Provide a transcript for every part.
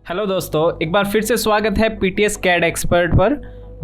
Hello दोस्तों, एक बार फिर से स्वागत है पीटीएस कैड एक्सपर्ट पर।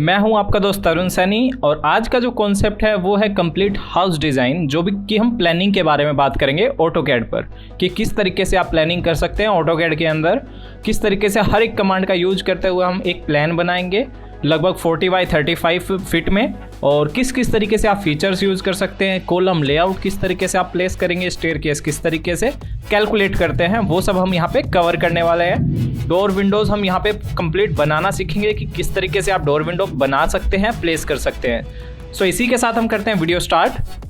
मैं हूं आपका दोस्त तरुण सैनी और आज का जो कॉन्सेप्ट है वो है कंप्लीट हाउस डिज़ाइन, जो भी कि हम प्लानिंग के बारे में बात करेंगे ऑटोकैड पर कि किस तरीके से आप प्लानिंग कर सकते हैं ऑटोकैड के अंदर, किस तरीके से हर एक कमांड का यूज करते हुए हम एक प्लान बनाएंगे लगभग 40 बाई 35 फीट में, और किस किस तरीके से आप फीचर्स यूज़ कर सकते हैं, कॉलम लेआउट किस तरीके से आप प्लेस करेंगे, स्टेयरकेस किस तरीके से कैलकुलेट करते हैं, वो सब हम यहाँ पे कवर करने वाले हैं। डोर विंडोज़ हम यहाँ पे कंप्लीट बनाना सीखेंगे कि किस तरीके से आप डोर विंडो बना सकते हैं, प्लेस कर सकते हैं। सो इसी के साथ हम करते हैं वीडियो स्टार्ट।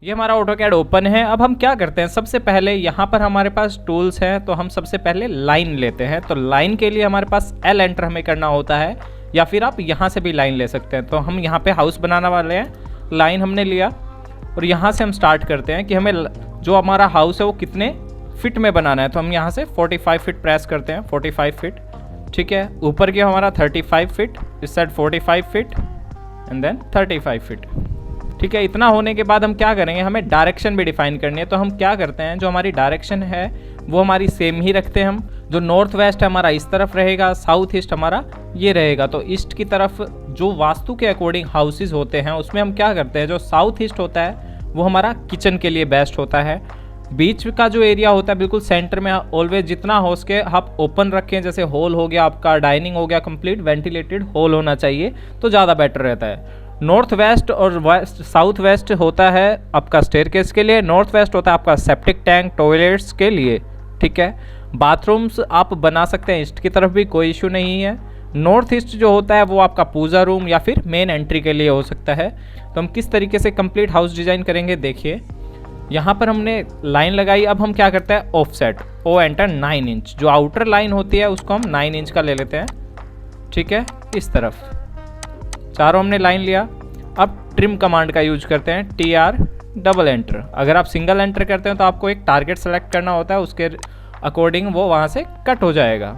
ये हमारा ऑटोकैड ओपन है। अब हम क्या करते हैं, सबसे पहले यहाँ पर हमारे पास टूल्स हैं, तो हम सबसे पहले लाइन लेते हैं। तो लाइन के लिए हमारे पास एल एंटर हमें करना होता है, या फिर आप यहाँ से भी लाइन ले सकते हैं। तो हम यहाँ पे हाउस बनाने वाले हैं, लाइन हमने लिया और यहाँ से हम स्टार्ट करते हैं कि हमें जो हमारा हाउस है वो कितने फिट में बनाना है। तो हम यहाँ से 45 फीट प्रेस करते हैं, 45 फीट, ठीक है। ऊपर की हमारा 35 फीट, इस side 45 feet and then 35 feet, ठीक है। इतना होने के बाद हम क्या करेंगे, हमें डायरेक्शन भी डिफाइन करनी है। तो हम क्या करते हैं, जो हमारी डायरेक्शन है वो हमारी सेम ही रखते हैं हम। जो नॉर्थ वेस्ट है हमारा इस तरफ रहेगा, साउथ ईस्ट हमारा ये रहेगा। तो ईस्ट की तरफ जो वास्तु के अकॉर्डिंग हाउसेज होते हैं उसमें हम क्या करते हैं, जो साउथ ईस्ट होता है वो हमारा किचन के लिए बेस्ट होता है। बीच का जो एरिया होता है बिल्कुल सेंटर में ऑलवेज जितना हो सके आप ओपन रखें, जैसे हॉल हो गया आपका, डाइनिंग हो गया, कंप्लीट वेंटिलेटेड हॉल होना चाहिए तो ज़्यादा बेटर रहता है। नॉर्थ वेस्ट और वेस्ट साउथ वेस्ट होता है आपका स्टेयरकेस के लिए, नॉर्थ वेस्ट होता है आपका सेप्टिक टैंक टॉयलेट्स के लिए, ठीक है। बाथरूम्स आप बना सकते हैं ईस्ट की तरफ भी, कोई इशू नहीं है। नॉर्थ ईस्ट जो होता है वो आपका पूजा रूम या फिर मेन एंट्री के लिए हो सकता है। तो हम किस तरीके से कंप्लीट हाउस डिज़ाइन करेंगे, देखिए यहाँ पर हमने लाइन लगाई। अब हम क्या करते हैं, ऑफसेट ओ एंटर 9 इंच, जो आउटर लाइन होती है उसको हम 9 इंच का ले लेते हैं, ठीक है। इस तरफ चारों हमने लाइन लिया। अब ट्रिम कमांड का यूज करते हैं, TR डबल एंटर। अगर आप सिंगल एंटर करते हैं तो आपको एक टारगेट सेलेक्ट करना होता है, उसके अकॉर्डिंग वो वहाँ से कट हो जाएगा।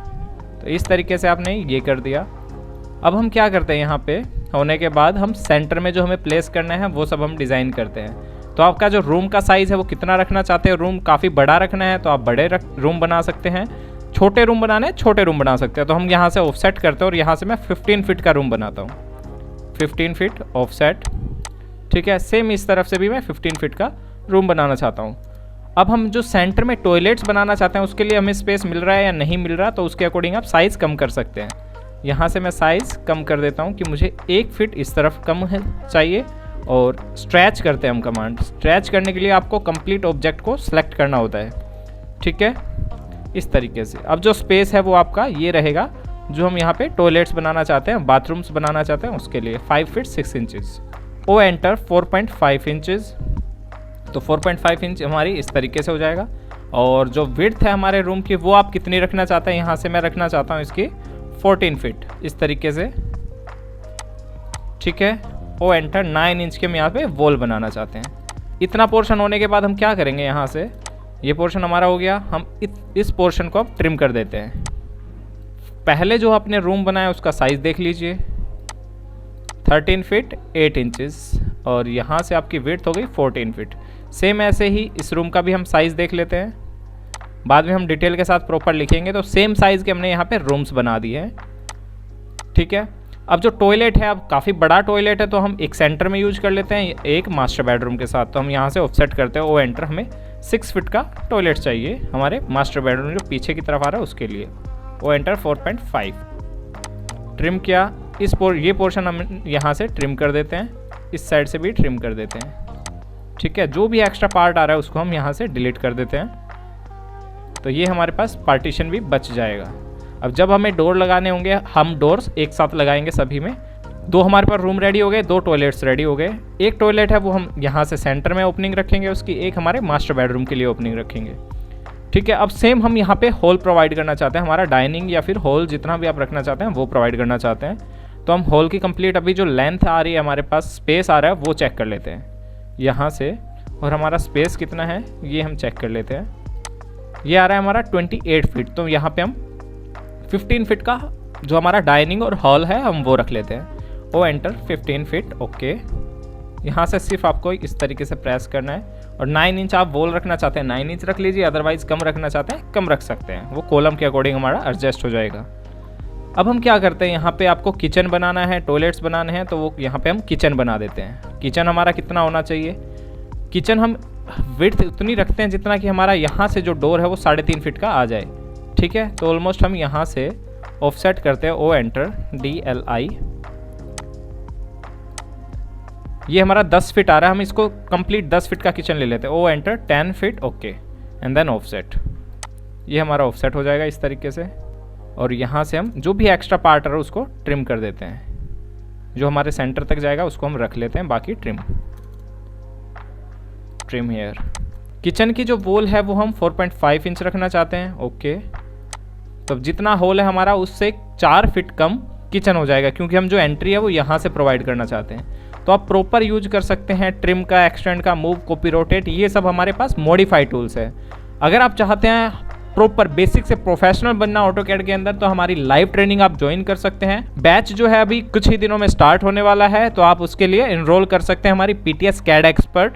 तो इस तरीके से आपने ये कर दिया। अब हम क्या करते हैं, यहाँ पे होने के बाद हम सेंटर में जो हमें प्लेस करना है वो सब हम डिज़ाइन करते हैं। तो आपका जो रूम का साइज़ है वो कितना रखना चाहते हैं, रूम काफ़ी बड़ा रखना है तो आप बड़े रूम बना सकते हैं, छोटे रूम बनाने हैं छोटे रूम बना सकते हैं। तो हम यहाँ से ऑफसेट करते हैं और यहाँ से मैं 15 फीट का रूम बनाता हूँ, 15 फीट ऑफसेट, ठीक है। सेम इस तरफ से भी मैं 15 फीट का रूम बनाना चाहता हूँ। अब हम जो सेंटर में टॉयलेट्स बनाना चाहते हैं उसके लिए हमें स्पेस मिल रहा है या नहीं मिल रहा, तो उसके अकॉर्डिंग आप साइज़ कम कर सकते हैं। यहाँ से मैं साइज़ कम कर देता हूँ कि मुझे 1 फीट इस तरफ कम है चाहिए। और स्ट्रैच करते हैं हम कमांड। स्ट्रैच करने के लिए आपको कंप्लीट ऑब्जेक्ट को सिलेक्ट करना होता है, ठीक है, इस तरीके से। अब जो स्पेस है वो आपका ये रहेगा, जो हम यहाँ पे टॉयलेट्स बनाना चाहते हैं, बाथरूम्स बनाना चाहते हैं उसके लिए 5 feet 6 inches. O enter 4.5 inches. तो 4.5 इंच हमारी इस तरीके से हो जाएगा। और जो विड्थ है हमारे रूम की वो आप कितनी रखना चाहते हैं, यहाँ से मैं रखना चाहता हूँ इसकी 14 फीट इस तरीके से, ठीक है। ओ एंटर 9 इंच के हम यहाँ पे वॉल बनाना चाहते हैं। इतना पोर्शन होने के बाद हम क्या करेंगे, यहाँ से ये पोर्शन हमारा हो गया, हम इस पोर्शन को अब ट्रिम कर देते हैं। पहले जो आपने रूम बनाया उसका साइज़ देख लीजिए, 13 फीट 8 इंचज़, और यहाँ से आपकी विड्थ हो गई 14 फीट। सेम ऐसे ही इस रूम का भी हम साइज़ देख लेते हैं, बाद में हम डिटेल के साथ प्रॉपर लिखेंगे। तो सेम साइज़ के हमने यहाँ पे रूम्स बना दिए हैं, ठीक है। अब जो टॉयलेट है, अब काफ़ी बड़ा टॉयलेट है तो हम एक सेंटर में यूज कर लेते हैं, एक मास्टर बेडरूम के साथ। तो हम यहाँ से ऑफसेट करते हैं, ओ एंटर, हमें 6 फीट का टॉयलेट चाहिए हमारे मास्टर बेडरूम जो पीछे की तरफ आ रहा है उसके लिए। ओ एंटर 4.5 ट्रिम किया। ये पोर्शन हम यहाँ से ट्रिम कर देते हैं, इस साइड से भी ट्रिम कर देते हैं, ठीक है। जो भी एक्स्ट्रा पार्ट आ रहा है उसको हम यहाँ से डिलीट कर देते हैं। तो ये हमारे पास पार्टीशन भी बच जाएगा। अब जब हमें डोर लगाने होंगे, हम डोर्स एक साथ लगाएंगे सभी में। 2 हमारे पास रूम रेडी हो गए, 2 टॉयलेट्स रेडी हो गए। एक टॉयलेट है वो हम यहाँ से सेंटर में ओपनिंग रखेंगे उसकी, एक हमारे मास्टर बेडरूम के लिए ओपनिंग रखेंगे, ठीक है। अब सेम हम यहाँ पे हॉल प्रोवाइड करना चाहते हैं, हमारा डाइनिंग या फिर हॉल जितना भी आप रखना चाहते हैं वो प्रोवाइड करना चाहते हैं। तो हम हॉल की कंप्लीट अभी जो लेंथ आ रही है हमारे पास, स्पेस आ रहा है वो चेक कर लेते हैं यहाँ से, और हमारा स्पेस कितना है ये हम चेक कर लेते हैं। ये आ रहा है हमारा 28 फीट। तो यहाँ पे हम 15 फीट का जो हमारा डाइनिंग और हॉल है हम वो रख लेते हैं। O enter 15 feet, okay. यहाँ से सिर्फ आपको इस तरीके से प्रेस करना है। और 9 इंच आप वॉल रखना चाहते हैं 9 इंच रख लीजिए, अदरवाइज कम रखना चाहते हैं कम रख सकते हैं, वो कॉलम के अकॉर्डिंग हमारा एडजस्ट हो जाएगा। अब हम क्या करते हैं, यहाँ पे आपको किचन बनाना है, टॉयलेट्स बनाने हैं, तो वो यहाँ पे हम किचन बना देते हैं। किचन हमारा कितना होना चाहिए, किचन हम विड्थ उतनी रखते हैं जितना कि हमारा यहाँ से जो डोर है वो 3.5 फीट का आ जाए, ठीक है। तो ऑलमोस्ट हम यहाँ से ऑफसेट करते हैं, ओ एंटर DLI। ये हमारा 10 फीट आ रहा है, हम इसको कंप्लीट 10 फीट का किचन ले लेते हैं, O enter 10 feet, okay and then offset. ये हमारा ऑफसेट हो जाएगा इस तरीके से। और यहाँ से हम जो भी एक्स्ट्रा पार्ट है उसको ट्रिम कर देते हैं, जो हमारे सेंटर तक जाएगा उसको हम रख लेते हैं, बाकी ट्रिम हेयर। किचन की जो वॉल है वो हम 4.5 इंच रखना चाहते हैं, ओके। तो जितना होल है हमारा उससे 4 फीट कम किचन हो जाएगा, क्योंकि हम जो एंट्री है वो यहाँ से प्रोवाइड करना चाहते हैं। तो आप प्रॉपर यूज कर सकते हैं ट्रिम का, एक्सटेंड का, मूव, कॉपी, रोटेट, ये सब हमारे पास मॉडिफाई टूल्स है। अगर आप चाहते हैं प्रॉपर बेसिक से प्रोफेशनल बनना ऑटोकैड के अंदर, तो हमारी लाइव ट्रेनिंग आप ज्वाइन कर सकते हैं। बैच जो है अभी कुछ ही दिनों में स्टार्ट होने वाला है, तो आप उसके लिए इनरोल कर सकते हैं हमारी PTS CAD expert.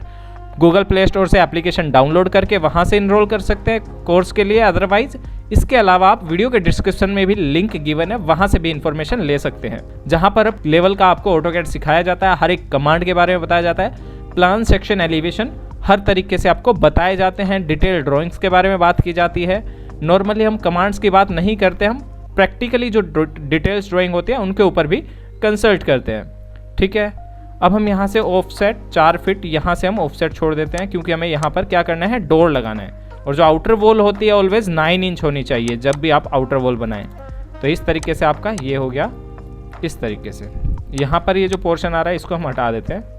Google play store से एप्लीकेशन डाउनलोड करके वहाँ से इनरोल कर सकते हैं कोर्स के लिए। अदरवाइज इसके अलावा आप वीडियो के डिस्क्रिप्शन में भी लिंक गिवन है, वहाँ से भी इन्फॉर्मेशन ले सकते हैं, जहाँ पर लेवल का आपको ऑटोकैड सिखाया जाता है, हर एक कमांड के बारे में बताया जाता है, प्लान, सेक्शन, एलिवेशन हर तरीके से आपको बताए जाते हैं, डिटेल ड्राइंग्स के बारे में बात की जाती है। नॉर्मली हम कमांड्स की बात नहीं करते, हम प्रैक्टिकली जो डिटेल्स ड्राइंग होती है उनके ऊपर भी कंसल्ट करते हैं, ठीक है। अब हम यहाँ से ऑफसेट 4 फीट यहाँ से हम ऑफसेट छोड़ देते हैं, क्योंकि हमें यहाँ पर क्या करना है, डोर लगाना है। और जो आउटर वॉल होती है ऑलवेज 9 इंच होनी चाहिए जब भी आप आउटर वॉल बनाएं। तो इस तरीके से आपका ये हो गया, इस तरीके से। यहाँ पर ये जो पोर्शन आ रहा है इसको हम हटा देते हैं।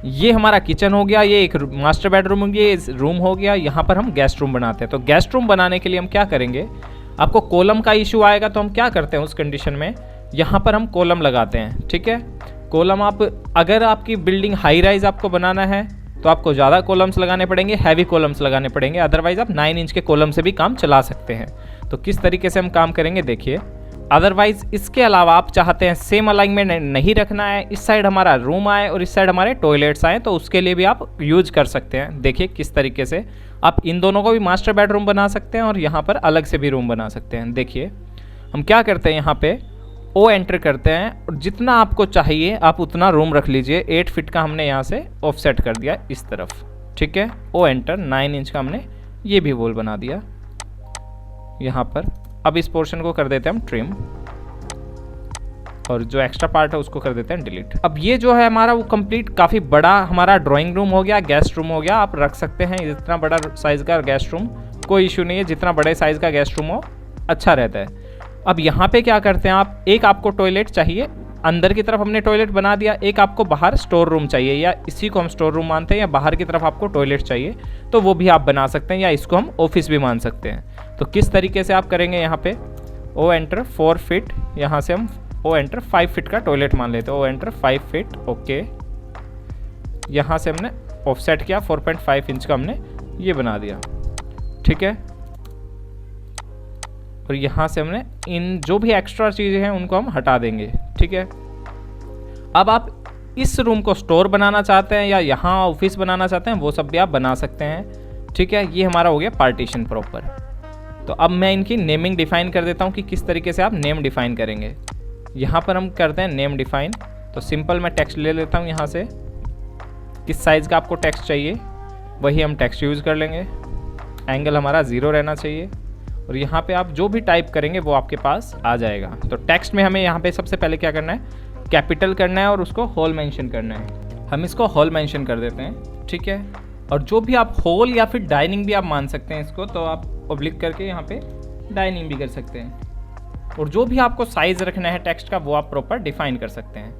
ये हमारा किचन हो गया, ये एक मास्टर बेडरूम हो गया, ये रूम हो गया। यहाँ पर हम गेस्ट रूम बनाते हैं। तो गेस्ट रूम बनाने के लिए हम क्या करेंगे, आपको कॉलम का इशू आएगा, तो हम क्या करते हैं उस कंडीशन में, यहाँ पर हम कॉलम लगाते हैं, ठीक है। कॉलम आप, अगर आपकी बिल्डिंग हाई राइज आपको बनाना है तो आपको ज़्यादा कॉलम्स लगाने पड़ेंगे, हैवी कॉलम्स लगाने पड़ेंगे, अदरवाइज आप 9 इंच के कॉलम से भी काम चला सकते हैं। तो किस तरीके से हम काम करेंगे देखिए। अदरवाइज इसके अलावा आप चाहते हैं सेम अलाइनमेंट नहीं रखना है, इस साइड हमारा रूम आए और इस साइड हमारे टॉयलेट्स आए, तो उसके लिए भी आप यूज कर सकते हैं। देखिए किस तरीके से आप इन दोनों को भी मास्टर बेडरूम बना सकते हैं और यहाँ पर अलग से भी रूम बना सकते हैं। देखिए हम क्या करते हैं, यहाँ पे ओ एंटर करते हैं और जितना आपको चाहिए आप उतना रूम रख लीजिए। 8 फीट का हमने यहाँ से ऑफसेट कर दिया इस तरफ, ठीक है। ओ एंटर 9 इंच का हमने ये भी वॉल बना दिया यहाँ पर। अब इस पोर्शन को कर देते हैं हम ट्रिम और जो एक्स्ट्रा पार्ट है उसको कर देते हैं डिलीट। अब ये जो है हमारा वो कंप्लीट काफ़ी बड़ा हमारा ड्राइंग रूम हो गया, गेस्ट रूम हो गया। आप रख सकते हैं इतना बड़ा साइज़ का गेस्ट रूम, कोई इशू नहीं है, जितना बड़े साइज़ का गेस्ट रूम हो अच्छा रहता है। अब यहाँ पे क्या करते हैं आप, एक आपको टॉयलेट चाहिए, अंदर की तरफ हमने टॉयलेट बना दिया, एक आपको बाहर स्टोर रूम चाहिए, या इसी को हम स्टोर रूम मानते हैं, या बाहर की तरफ आपको टॉयलेट चाहिए तो वो भी आप बना सकते हैं, या इसको हम ऑफिस भी मान सकते हैं। तो किस तरीके से आप करेंगे, यहाँ पे ओ एंटर 4 फीट, यहाँ से हम ओ एंटर 5 फीट का टॉयलेट मान लेते हैं, ओ एंटर 5 फीट, ओके। यहाँ से हमने ऑफसेट किया 4.5 इंच का हमने ये बना दिया, ठीक है। और यहाँ से हमने इन जो भी एक्स्ट्रा चीज़ें हैं उनको हम हटा देंगे, ठीक है। अब आप इस रूम को स्टोर बनाना चाहते हैं या यहाँ ऑफिस बनाना चाहते हैं, वो सब भी आप बना सकते हैं, ठीक है। ये हमारा हो गया पार्टीशन प्रॉपर। तो अब मैं इनकी नेमिंग डिफाइन कर देता हूँ कि किस तरीके से आप नेम डिफाइन करेंगे। यहाँ पर हम करते हैं नेम डिफाइन। तो सिंपल मैं टेक्स्ट ले लेता हूँ, यहाँ से किस साइज़ का आपको टेक्स्ट चाहिए वही हम टेक्स्ट यूज़ कर लेंगे। एंगल हमारा 0 रहना चाहिए और यहाँ पे आप जो भी टाइप करेंगे वो आपके पास आ जाएगा। तो टेक्स्ट में हमें यहाँ पे सबसे पहले क्या करना है, कैपिटल करना है और उसको होल मेंशन करना है। हम इसको होल मेंशन कर देते हैं, ठीक है। और जो भी आप होल या फिर डाइनिंग भी आप मान सकते हैं इसको, तो आप ऑब्लिक करके यहाँ पे डाइनिंग भी कर सकते हैं। और जो भी आपको साइज़ रखना है टेक्स्ट का वो आप प्रॉपर डिफाइन कर सकते हैं,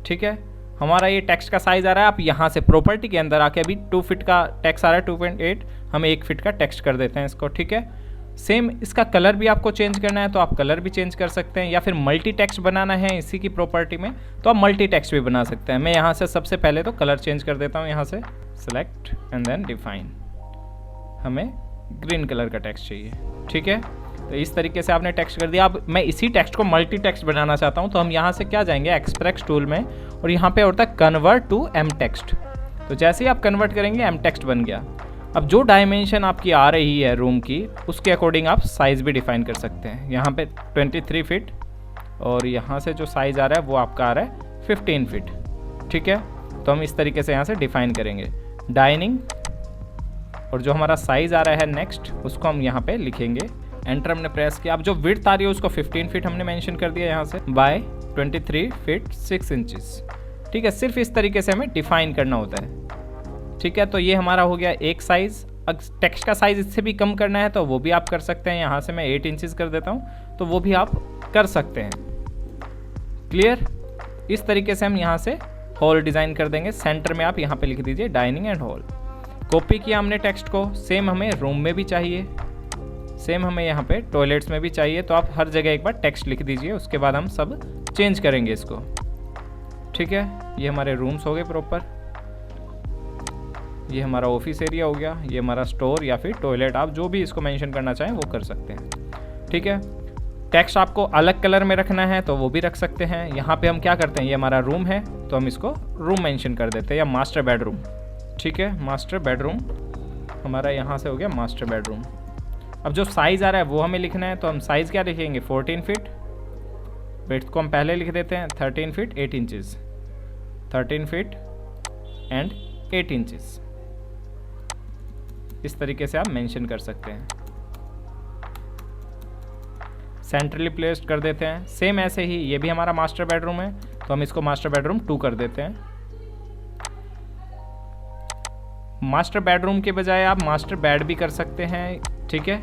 ठीक है। हमारा ये टेक्स्ट का साइज़ आ रहा है, आप यहाँ से प्रॉपर्टी के अंदर आके अभी 2 फीट का टेक्स्ट आ रहा है, 2.8, हम 1 फीट का टेक्स्ट कर देते हैं इसको, ठीक है। सेम इसका कलर भी आपको चेंज करना है तो आप कलर भी चेंज कर सकते हैं, या फिर मल्टी टेक्स्ट बनाना है इसी की प्रॉपर्टी में तो आप मल्टी टेक्स्ट भी बना सकते हैं। मैं यहाँ से सबसे पहले तो कलर चेंज कर देता हूँ, यहाँ से सेलेक्ट एंड देन डिफाइन, हमें ग्रीन कलर का टेक्स्ट चाहिए, ठीक है। तो इस तरीके से आपने टेक्स्ट कर दिया। अब मैं इसी टेक्स्ट को मल्टी टेक्स्ट बनाना चाहता हूँ, तो हम यहाँ से क्या जाएंगे एक्सप्रेस टूल में, और यहाँ पे होता है कन्वर्ट टू एम टेक्स्ट। तो जैसे ही आप कन्वर्ट करेंगे एम टेक्स्ट बन गया। अब जो डायमेंशन आपकी आ रही है रूम की, उसके अकॉर्डिंग आप साइज़ भी डिफाइन कर सकते हैं। यहाँ पे 23 फीट और यहाँ से जो साइज़ आ रहा है वो आपका आ रहा है 15 फीट। ठीक है, तो हम इस तरीके से यहाँ से डिफाइन करेंगे डाइनिंग, और जो हमारा साइज़ आ रहा है नेक्स्ट उसको हम यहाँ पे लिखेंगे। एंटर हमने प्रेस किया। अब जो विड्थ आ रही है उसको 15 फीट हमने मेंशन कर दिया यहाँ से, बाय 23 फीट 6 इंचेस। ठीक है, सिर्फ इस तरीके से हमें डिफाइन करना होता है। ठीक है, तो ये हमारा हो गया एक साइज़। अगर टेक्स्ट का साइज़ इससे भी कम करना है तो वो भी आप कर सकते हैं। यहाँ से मैं 8 इंचेस कर देता हूँ, तो वो भी आप कर सकते हैं। क्लियर? इस तरीके से हम यहाँ से हॉल डिज़ाइन कर देंगे। सेंटर में आप यहाँ पे लिख दीजिए डाइनिंग एंड हॉल। कॉपी किया हमने टेक्स्ट को, सेम हमें रूम में भी चाहिए, सेम हमें यहाँ पे टॉयलेट्स में भी चाहिए। तो आप हर जगह एक बार टेक्स्ट लिख दीजिए, उसके बाद हम सब चेंज करेंगे इसको। ठीक है, ये हमारे रूम्स हो गए प्रॉपर, ये हमारा ऑफिस एरिया हो गया, ये हमारा स्टोर या फिर टॉयलेट, आप जो भी इसको मेंशन करना चाहें वो कर सकते हैं। ठीक है, टेक्स्ट आपको अलग कलर में रखना है तो वो भी रख सकते हैं। यहाँ पे हम क्या करते हैं, ये हमारा रूम है तो हम इसको रूम मेंशन कर देते हैं, या मास्टर बेडरूम। ठीक है, मास्टर बेडरूम हमारा यहाँ से हो गया मास्टर बेडरूम। अब जो साइज़ आ रहा है वो हमें लिखना है, तो हम साइज़ क्या लिखेंगे 14 फीट। विड्थ को हम पहले लिख देते हैं 13 feet 8 inches, 13 feet and 8 inches. इस तरीके से आप मेंशन कर सकते हैं। सेंट्रली प्लेस्ड कर देते हैं। सेम ऐसे ही ये भी हमारा मास्टर बेडरूम है, तो हम इसको मास्टर बेडरूम 2 कर देते हैं। मास्टर बेडरूम के बजाय आप मास्टर बेड भी कर सकते हैं। ठीक है,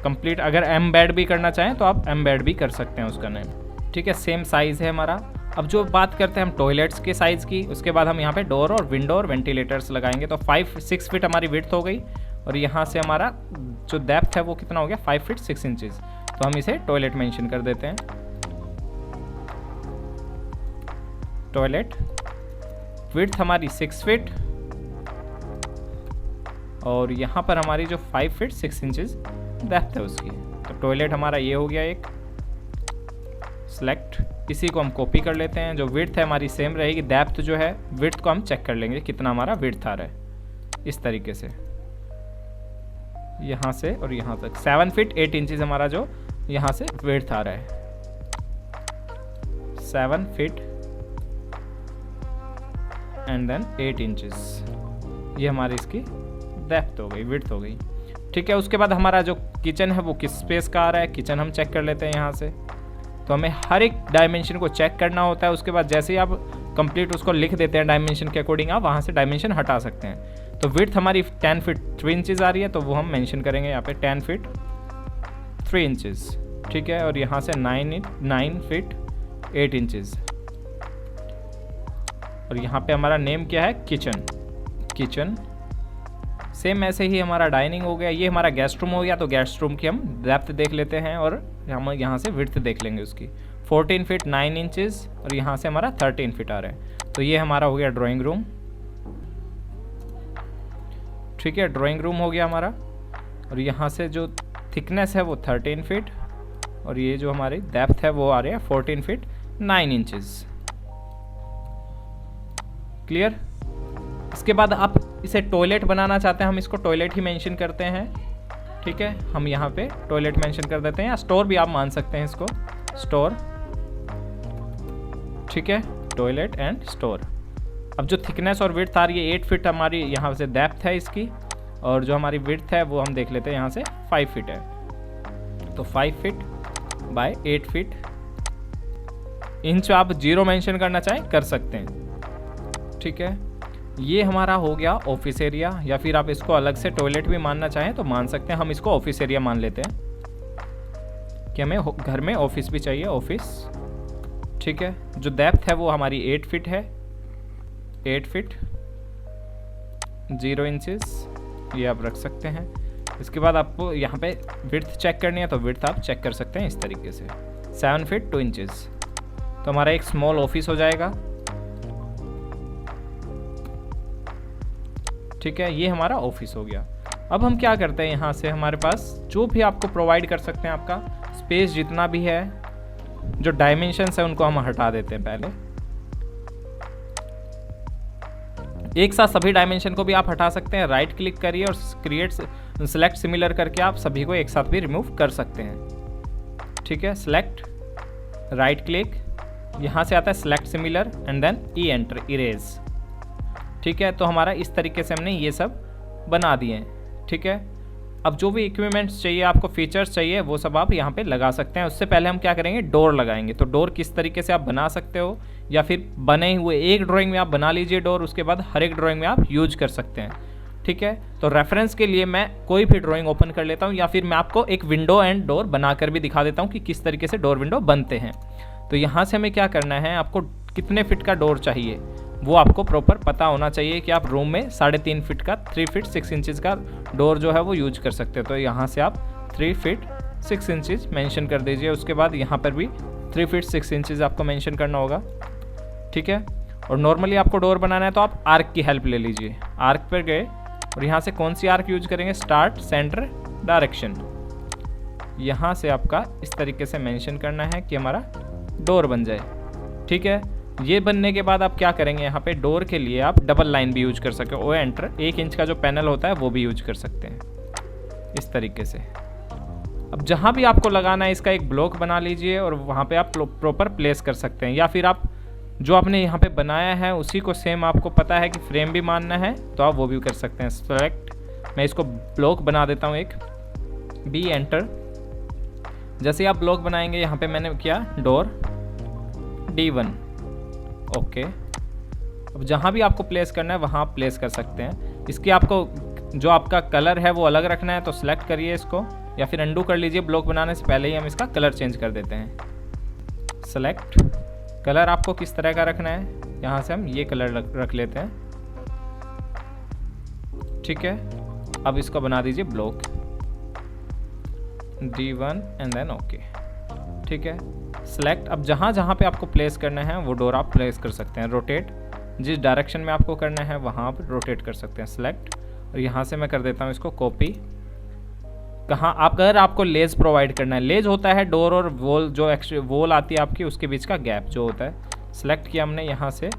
कंप्लीट अगर एम बेड भी करना चाहें तो आप एम बेड भी कर सकते हैं उसका नेम। ठीक है, सेम साइज़ है हमारा। अब जो बात करते हैं हम टॉयलेट्स के साइज़ की, उसके बाद हम यहाँ पे डोर और विंडो और वेंटिलेटर्स लगाएंगे। तो 6 फीट हमारी विड्थ हो गई, और यहाँ से हमारा जो डेप्थ है वो कितना हो गया 5 फीट 6 इंचेस। तो हम इसे टॉयलेट मेंशन कर देते हैं। टॉयलेट विड्थ हमारी 6 फीट, और यहाँ पर हमारी जो 5 फीट 6 इंचेस डेप्थ है उसकी। तो टॉयलेट हमारा ये हो गया एक सेलेक्ट। इसी को हम कॉपी कर लेते हैं। जो विड्थ है हमारी सेम रहेगी, डेप्थ जो है विड्थ को हम चेक कर लेंगे कितना हमारा विड्थ आ रहा है। इस तरीके से यहाँ से और यहाँ तक 7 फीट 8 इंचेस हमारा जो यहाँ से विड्थ आ रहा है, 7 फीट एंड देन 8 इंचेस। ये हमारी इसकी डेप्थ हो गई, विड्थ हो गई। ठीक है, उसके बाद हमारा जो किचन है वो किस स्पेस का आ रहा है, किचन हम चेक कर लेते हैं यहाँ से। तो हमें हर एक डायमेंशन को चेक करना होता है। उसके बाद जैसे ही आप कंप्लीट उसको लिख देते हैं डायमेंशन के अकॉर्डिंग, आप वहाँ से डायमेंशन हटा सकते हैं। तो विड्थ हमारी 10 फीट 3 इंचेस आ रही है, तो वो हम मेंशन करेंगे यहाँ पे 10 फीट 3 इंचेस। ठीक है, और यहाँ से 9 फीट 8 इंचेस। और यहाँ पे हमारा नेम क्या है किचन। सेम ऐसे ही हमारा डाइनिंग हो गया। ये हमारा गेस्ट रूम हो गया, तो गेस्ट रूम की हम डेप्थ देख लेते हैं, और हम यहाँ से विड्थ देख लेंगे उसकी 14 फीट 9 इंचेस, और यहाँ से हमारा 13 फीट आ रहा है। तो ये हमारा हो गया ड्राइंग रूम। ठीक है, ड्राइंग रूम हो गया हमारा, और यहाँ से जो थिकनेस है वो 13 फीट, और ये जो हमारी डेप्थ है वो आ रही है 14 फीट 9 इंचेस। क्लियर? इसके बाद आप इसे टॉयलेट बनाना चाहते हैं, हम इसको टॉयलेट ही मेंशन करते हैं। ठीक है, हम यहाँ पे टॉयलेट मेंशन कर देते हैं, या स्टोर भी आप मान सकते हैं इसको, स्टोर। ठीक है, टॉयलेट एंड स्टोर। अब जो थिकनेस और विड्थ आ रही है 8 फीट हमारी यहाँ से डेप्थ है इसकी, और जो हमारी विड्थ है वो हम देख लेते हैं यहाँ से 5 फीट है। तो 5 फीट बाय 8 फीट। इंच आप 0 मेंशन करना चाहें कर सकते हैं। ठीक है, ये हमारा हो गया ऑफिस एरिया, या फिर आप इसको अलग से टॉयलेट भी मानना चाहें तो मान सकते हैं। हम इसको ऑफिस एरिया मान लेते हैं कि हमें घर में ऑफिस भी चाहिए, ऑफिस। ठीक है, जो डेप्थ है वो हमारी 8 फीट है, 8 फीट 0 इंचेस, ये आप रख सकते हैं। इसके बाद आपको यहाँ पे विड्थ चेक करनी है, तो विड्थ आप चेक कर सकते हैं इस तरीके से 7 फीट 2 इंचेस। तो हमारा एक स्मॉल ऑफिस हो जाएगा। ठीक है, ये हमारा ऑफिस हो गया। अब हम क्या करते हैं, यहाँ से हमारे पास जो भी आपको प्रोवाइड कर सकते हैं, आपका स्पेस जितना भी है, जो डायमेंशंस है उनको हम हटा देते हैं पहले। एक साथ सभी डायमेंशन को भी आप हटा सकते हैं, राइट क्लिक करिए और क्रिएट सेलेक्ट सिमिलर करके आप सभी को एक साथ भी रिमूव कर सकते हैं। ठीक है, सेलेक्ट, राइट क्लिक, यहाँ से आता है select similar and then E enter, erase. ठीक है, तो हमारा इस तरीके से हमने ये सब बना दिए हैं। ठीक है, अब जो भी इक्विपमेंट्स चाहिए, आपको फीचर्स चाहिए, वो सब आप यहाँ पे लगा सकते हैं। उससे पहले हम क्या करेंगे, डोर लगाएंगे। तो डोर किस तरीके से आप बना सकते हो, या फिर बने हुए एक ड्राइंग में आप बना लीजिए डोर, उसके बाद हर एक ड्राइंग में आप यूज कर सकते हैं। ठीक है, तो रेफरेंस के लिए मैं कोई भी ड्राइंग ओपन कर लेता हूँ, या फिर मैं आपको एक विंडो एंड डोर बनाकर भी दिखा देता हूँ कि किस तरीके से डोर विंडो बनते हैं। तो यहाँ से हमें क्या करना है, आपको कितने फिट का डोर चाहिए वो आपको प्रॉपर पता होना चाहिए कि आप रूम में 3.5 फीट का 3 फीट 6 इंचज़ का डोर जो है वो यूज कर सकते हो। तो यहाँ से आप 3 फीट 6 इंचज़ मेंशन कर दीजिए। उसके बाद यहाँ पर भी 3 फीट 6 इंचज़ आपको मेंशन करना होगा। ठीक है, और नॉर्मली आपको डोर बनाना है तो आप आर्क की हेल्प ले लीजिए। आर्क पर गए और यहाँ से कौन सी आर्क यूज करेंगे, स्टार्ट सेंटर डायरेक्शन। यहाँ से आपका इस तरीके से मेंशन करना है कि हमारा डोर बन जाए। ठीक है, ये बनने के बाद आप क्या करेंगे, यहाँ पे डोर के लिए आप डबल लाइन भी यूज कर सकते हो। ओ एंटर, 1 इंच का जो पैनल होता है वो भी यूज कर सकते हैं इस तरीके से। अब जहाँ भी आपको लगाना है इसका एक ब्लॉक बना लीजिए और वहाँ पे आप प्रॉपर प्लेस कर सकते हैं, या फिर आप जो आपने यहाँ पे बनाया है उसी को सेम आपको पता है कि फ्रेम भी मानना है तो आप वो भी कर सकते हैं। सेलेक्ट, मैं इसको ब्लॉक बना देता हूँ एक, बी एंटर। जैसे आप ब्लॉक बनाएंगे यहाँ पे मैंने किया डोर D1। ओके, अब जहाँ भी आपको प्लेस करना है वहाँ आप प्लेस कर सकते हैं। इसकी आपको जो आपका कलर है वो अलग रखना है तो सिलेक्ट करिए इसको, या फिर अंडू कर लीजिए। ब्लॉक बनाने से पहले ही हम इसका कलर चेंज कर देते हैं। सेलेक्ट, कलर आपको किस तरह का रखना है, यहाँ से हम ये कलर रख लेते हैं। ठीक है, अब इसको बना दीजिए block D1 and then okay. ठीक है, सेलेक्ट, अब जहाँ जहाँ पे आपको प्लेस करना है वो डोर आप प्लेस कर सकते हैं। रोटेट, जिस डायरेक्शन में आपको करना है वहाँ आप रोटेट कर सकते हैं। सेलेक्ट, और यहाँ से मैं कर देता हूँ इसको कॉपी। कहाँ आप, अगर आपको लेज प्रोवाइड करना है, लेज होता है डोर और वॉल, जो एक्स्ट्रा वॉल आती है आपकी उसके बीच का गैप जो होता है। सेलेक्ट किया हमने यहाँ से,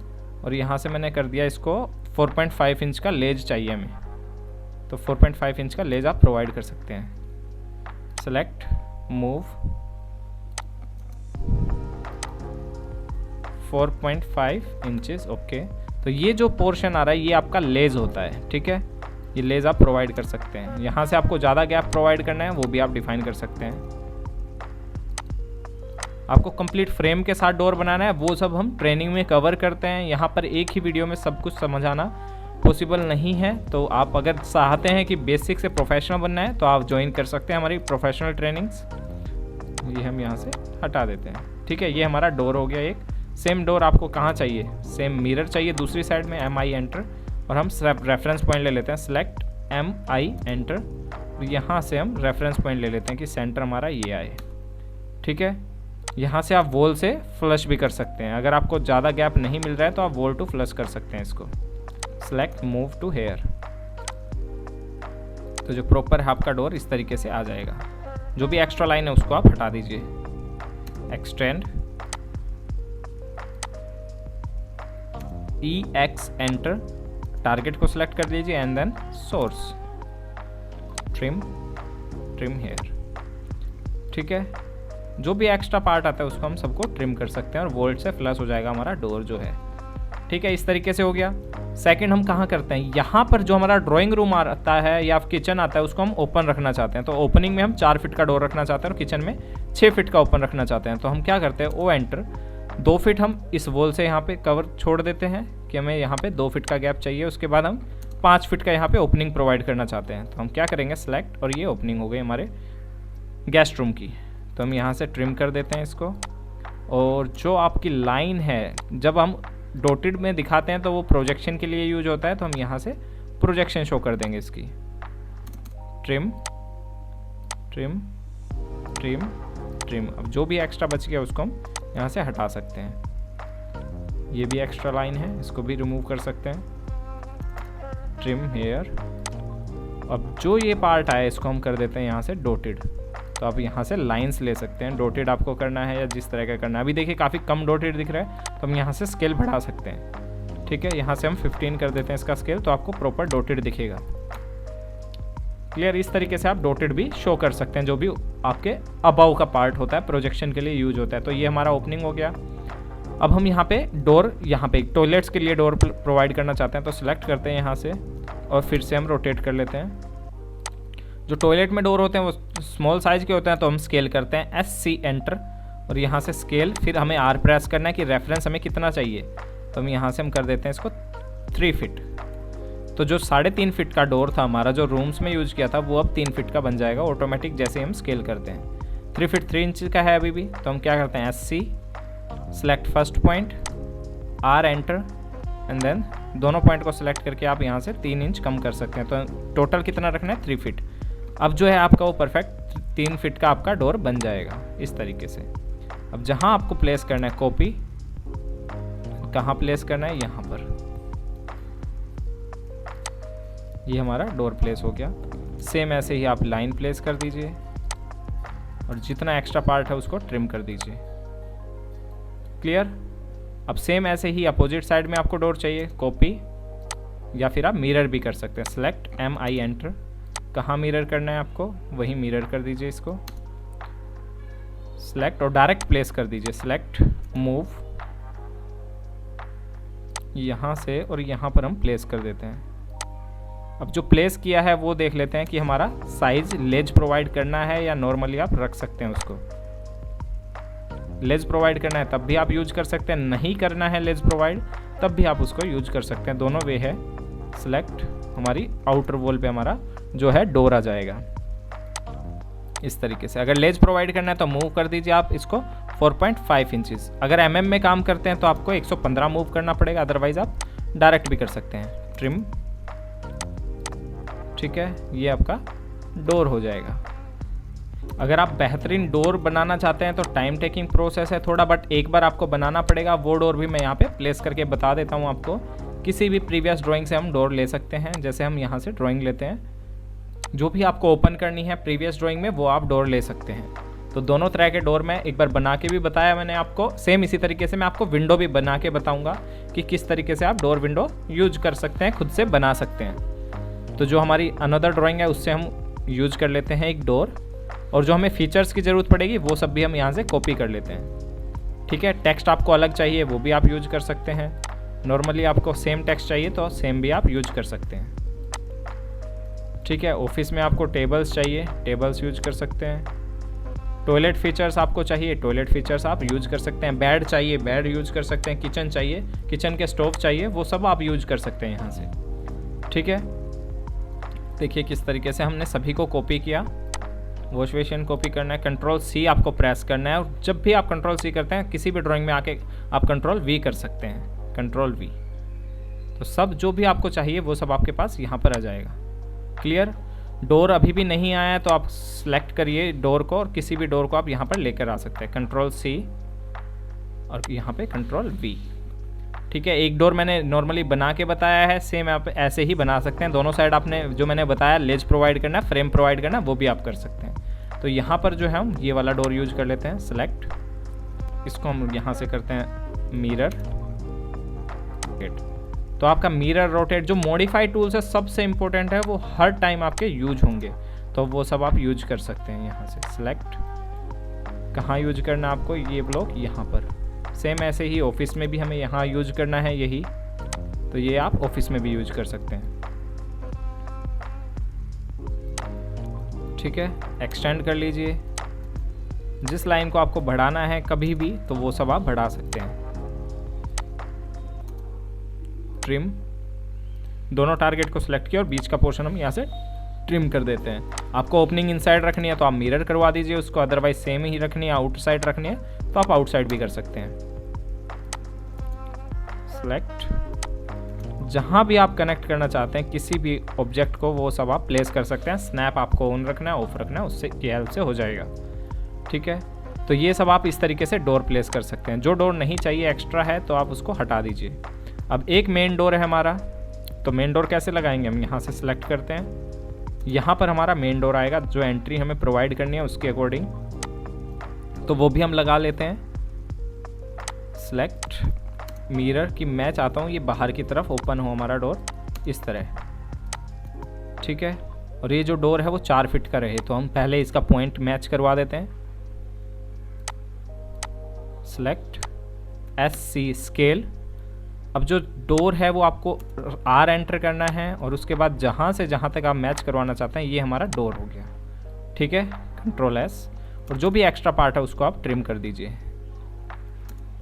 और यहाँ से मैंने कर दिया इसको 4.5 इंच का लेज चाहिए हमें, तो 4.5 इंच का लेज आप प्रोवाइड कर सकते हैं। Select, move 4.5 inches. ओके, तो ये जो पोर्शन आ रहा है ये आपका लेज होता है। ठीक है, ये लेज आप प्रोवाइड कर सकते हैं। यहाँ से आपको ज़्यादा गैप प्रोवाइड करना है वो भी आप डिफाइन कर सकते हैं। आपको कंप्लीट फ्रेम के साथ डोर बनाना है वो सब हम ट्रेनिंग में कवर करते हैं। यहाँ पर एक ही वीडियो में सब कुछ समझाना पॉसिबल नहीं है, तो आप अगर चाहते हैं कि बेसिक से प्रोफेशनल बनना है तो आप ज्वाइन कर सकते हैं हमारी प्रोफेशनल ट्रेनिंग्स। ये हम यहाँ से हटा देते हैं। ठीक है, ये हमारा डोर हो गया एक। सेम डोर आपको कहाँ चाहिए, सेम मिरर चाहिए दूसरी साइड में, MI एंटर, और हम रेफरेंस पॉइंट ले लेते हैं। सेलेक्ट, MI एंटर, यहाँ से हम रेफरेंस पॉइंट ले लेते हैं कि सेंटर हमारा ये आए। ठीक है, यहाँ से आप वॉल से फ्लश भी कर सकते हैं। अगर आपको ज़्यादा गैप नहीं मिल रहा है तो आप वॉल टू फ्लश कर सकते हैं इसको। सेलेक्ट, मूव टू हेयर, तो जो प्रॉपर है आपका डोर इस तरीके से आ जाएगा। जो भी एक्स्ट्रा लाइन है उसको आप हटा दीजिए। एक्सटेंड, EX एंटर, टारगेट को सिलेक्ट कर लीजिए and then source, trim here. ठीक है, जो भी एक्स्ट्रा पार्ट आता है उसको हम सबको ट्रिम कर सकते हैं और वोल्ट से फ्लश हो जाएगा हमारा डोर जो है। ठीक है, इस तरीके से हो गया। सेकंड हम कहाँ करते हैं, यहाँ पर जो हमारा ड्राइंग रूम आता है या किचन आता है उसको हम ओपन रखना चाहते हैं। तो ओपनिंग में हम 4 फीट का डोर रखना चाहते हैं और किचन में 6 फीट का ओपन रखना चाहते हैं। तो हम क्या करते हैं, O एंटर, 2 फीट हम इस वॉल से यहाँ पे कवर छोड़ देते हैं कि हमें यहाँ पे 2 फीट का गैप चाहिए। उसके बाद हम 5 फीट का यहाँ पे ओपनिंग प्रोवाइड करना चाहते हैं। तो हम क्या करेंगे, सेलेक्ट, और ये ओपनिंग हो गई हमारे गेस्ट रूम की। तो हम यहाँ से ट्रिम कर देते हैं इसको। और जो आपकी लाइन है जब हम डॉटेड में दिखाते हैं तो वो प्रोजेक्शन के लिए यूज होता है, तो हम यहाँ से प्रोजेक्शन शो कर देंगे इसकी। ट्रिम ट्रिम ट्रिम ट्रिम, अब जो भी एक्स्ट्रा बच गया उसको हम यहाँ से हटा सकते हैं। ये भी एक्स्ट्रा लाइन है, इसको भी रिमूव कर सकते हैं। ट्रिम हेयर, अब जो ये पार्ट आया इसको हम कर देते हैं यहाँ से डॉटेड। तो आप यहाँ से लाइंस ले सकते हैं, डॉटेड आपको करना है या जिस तरह का करना है। अभी देखिए काफ़ी कम डॉटेड दिख रहा है, तो हम यहाँ से स्केल बढ़ा सकते हैं। ठीक है, यहाँ से हम 15 कर देते हैं इसका स्केल, तो आपको प्रॉपर डॉटेड दिखेगा। क्लियर, इस तरीके से आप डॉटेड भी शो कर सकते हैं जो भी आपके अबाव का पार्ट होता है, प्रोजेक्शन के लिए यूज होता है। तो ये हमारा ओपनिंग हो गया। अब हम यहाँ पे डोर, यहाँ पे टॉयलेट्स के लिए डोर प्रोवाइड करना चाहते हैं, तो सिलेक्ट करते हैं यहाँ से और फिर से हम रोटेट कर लेते हैं। जो टॉयलेट में डोर होते हैं वो स्मॉल साइज़ के होते हैं, तो हम स्केल करते हैं SC एंटर और यहाँ से स्केल, फिर हमें R प्रेस करना है कि रेफरेंस हमें कितना चाहिए। तो हम यहाँ से हम कर देते हैं इसको 3 फीट। तो जो 3.5 फीट का डोर था हमारा, जो रूम्स में यूज किया था, वो अब 3 फीट का बन जाएगा ऑटोमेटिक जैसे हम स्केल करते हैं। 3 फीट 3 इंच का है अभी भी, तो हम क्या करते हैं SC, select first point, R enter and then दोनों पॉइंट को सिलेक्ट करके आप यहाँ से 3 इंच कम कर सकते हैं। तो टोटल कितना रखना है 3 फीट। अब जो है आपका वो परफेक्ट 3 फीट का आपका डोर बन जाएगा इस तरीके से। अब जहाँ आपको प्लेस करना है कॉपी, कहाँ प्लेस करना है, यहाँ पर। ये हमारा डोर प्लेस हो गया। सेम ऐसे ही आप लाइन प्लेस कर दीजिए और जितना एक्स्ट्रा पार्ट है उसको ट्रिम कर दीजिए। क्लियर। अब सेम ऐसे ही अपोजिट साइड में आपको डोर चाहिए, कॉपी या फिर आप मिरर भी कर सकते हैं। सेलेक्ट MI एंटर, कहाँ मिरर करना है आपको, वही मिरर कर दीजिए इसको, सेलेक्ट और डायरेक्ट प्लेस कर दीजिए। सेलेक्ट मूव, यहाँ से और यहाँ पर हम प्लेस कर देते हैं। अब जो प्लेस किया है वो देख लेते हैं कि हमारा साइज लेज प्रोवाइड करना है या नॉर्मली आप रख सकते हैं उसको। लेज प्रोवाइड करना है तब भी आप यूज कर सकते हैं, नहीं करना है लेज प्रोवाइड तब भी आप उसको यूज कर सकते हैं, दोनों वे है। सेलेक्ट, हमारी आउटर वॉल पे हमारा जो है डोर आ जाएगा इस तरीके से। अगर लेज प्रोवाइड करना है तो मूव कर दीजिए आप इसको 4.5 इंचेस। अगर mm में काम करते हैं तो आपको 115 मूव करना पड़ेगा, अदरवाइज आप डायरेक्ट भी कर सकते हैं। ट्रिम, ठीक है, ये आपका डोर हो जाएगा। अगर आप बेहतरीन डोर बनाना चाहते हैं तो टाइम टेकिंग प्रोसेस है थोड़ा, बट एक बार आपको बनाना पड़ेगा। वो डोर भी मैं यहाँ पे प्लेस करके बता देता हूँ आपको। किसी भी प्रीवियस ड्राइंग से हम डोर ले सकते हैं। जैसे हम यहाँ से ड्राइंग लेते हैं, जो भी आपको ओपन करनी है प्रीवियस ड्राइंग में वो आप डोर ले सकते हैं। तो दोनों तरह के डोर मैं एक बार बना के भी बताया मैंने आपको। सेम इसी तरीके से मैं आपको विंडो भी बना के बताऊंगा कि किस तरीके से आप डोर विंडो यूज कर सकते हैं, खुद से बना सकते हैं। तो जो हमारी अनदर ड्राइंग है उससे हम यूज कर लेते हैं एक डोर, और जो हमें फीचर्स की ज़रूरत पड़ेगी वो सब भी हम यहाँ से कॉपी कर लेते हैं। ठीक है, टेक्स्ट आपको अलग चाहिए वो भी आप यूज कर सकते हैं। नॉर्मली आपको सेम टेक्स्ट चाहिए तो सेम भी आप यूज कर सकते हैं। ठीक है, ऑफिस में आपको टेबल्स चाहिए, टेबल्स यूज कर सकते हैं। टॉयलेट फीचर्स आपको चाहिए, टॉयलेट फीचर्स आप यूज कर सकते हैं। बेड चाहिए, बेड यूज कर सकते हैं। किचन चाहिए, किचन के स्टोव चाहिए, वो सब आप यूज कर सकते हैं यहाँ से। ठीक है, देखिए किस तरीके से हमने सभी को कॉपी किया। वॉश बेसिन कॉपी करना है, Ctrl+C आपको प्रेस करना है, और जब भी आप Ctrl+C करते हैं किसी भी ड्राइंग में आके आप Ctrl+V कर सकते हैं, Ctrl+V। तो सब जो भी आपको चाहिए वो सब आपके पास यहाँ पर आ जाएगा। क्लियर। डोर अभी भी नहीं आया है तो आप सेलेक्ट करिए डोर को, और किसी भी डोर को आप यहाँ पर लेकर आ सकते हैं। Ctrl+C और यहाँ पे Ctrl+V। ठीक है, एक डोर मैंने नॉर्मली बना के बताया है, सेम आप ऐसे ही बना सकते हैं। दोनों साइड आपने जो मैंने बताया लेज प्रोवाइड करना, फ्रेम प्रोवाइड करना, वो भी आप कर सकते हैं। तो यहाँ पर जो है हम ये वाला डोर यूज कर लेते हैं। सेलेक्ट, इसको हम यहाँ से करते हैं मिरर रोटेट। तो आपका मिरर रोटेट जो मॉडिफाई टूल्स है सबसे इंपॉर्टेंट है, वो हर टाइम आपके यूज होंगे, तो वो सब आप यूज कर सकते हैं। यहाँ से सेलेक्ट, कहाँ यूज करना आपको, ये ब्लॉक यहाँ पर। सेम ऐसे ही ऑफिस में भी हमें यहाँ यूज करना है यही, तो ये आप ऑफिस में भी यूज कर सकते हैं। ठीक है, एक्सटेंड कर लीजिए। जिस लाइन को आपको बढ़ाना है कभी भी तो वो सब आप बढ़ा सकते हैं। ट्रिम, दोनों टारगेट को सिलेक्ट किया और बीच का पोर्शन हम यहाँ से ट्रिम कर देते हैं। आपको ओपनिंग इनसाइड रखनी है तो आप मिरर करवा दीजिए उसको, अदरवाइज सेम ही रखनी है, आउटसाइड रखनी है तो आप आउटसाइड भी कर सकते हैं। सेलेक्ट, जहां भी आप कनेक्ट करना चाहते हैं किसी भी ऑब्जेक्ट को वो सब आप प्लेस कर सकते हैं। स्नैप आपको ऑन रखना है, ऑफ रखना है, उससे की हेल्प से हो जाएगा। ठीक है, तो ये सब आप इस तरीके से डोर प्लेस कर सकते हैं। जो डोर नहीं चाहिए एक्स्ट्रा है तो आप उसको हटा दीजिए। अब एक मेन डोर है हमारा, तो मेन डोर कैसे लगाएंगे, हम यहाँ से सिलेक्ट करते हैं, यहाँ पर हमारा मेन डोर आएगा, जो एंट्री हमें प्रोवाइड करनी है उसके अकॉर्डिंग, तो वो भी हम लगा लेते हैं। सेलेक्ट मिरर कि मैं चाहता हूँ ये बाहर की तरफ ओपन हो हमारा डोर इस तरह, ठीक है। और ये जो डोर है वो 4 फीट का रहे, तो हम पहले इसका पॉइंट मैच करवा देते हैं। Select SC scale. अब जो डोर है वो आपको R एंटर करना है और उसके बाद जहाँ से जहाँ तक आप मैच करवाना चाहते हैं ये हमारा डोर हो गया, ठीक है। Ctrl S, और जो भी एक्स्ट्रा पार्ट है उसको आप ट्रिम कर दीजिए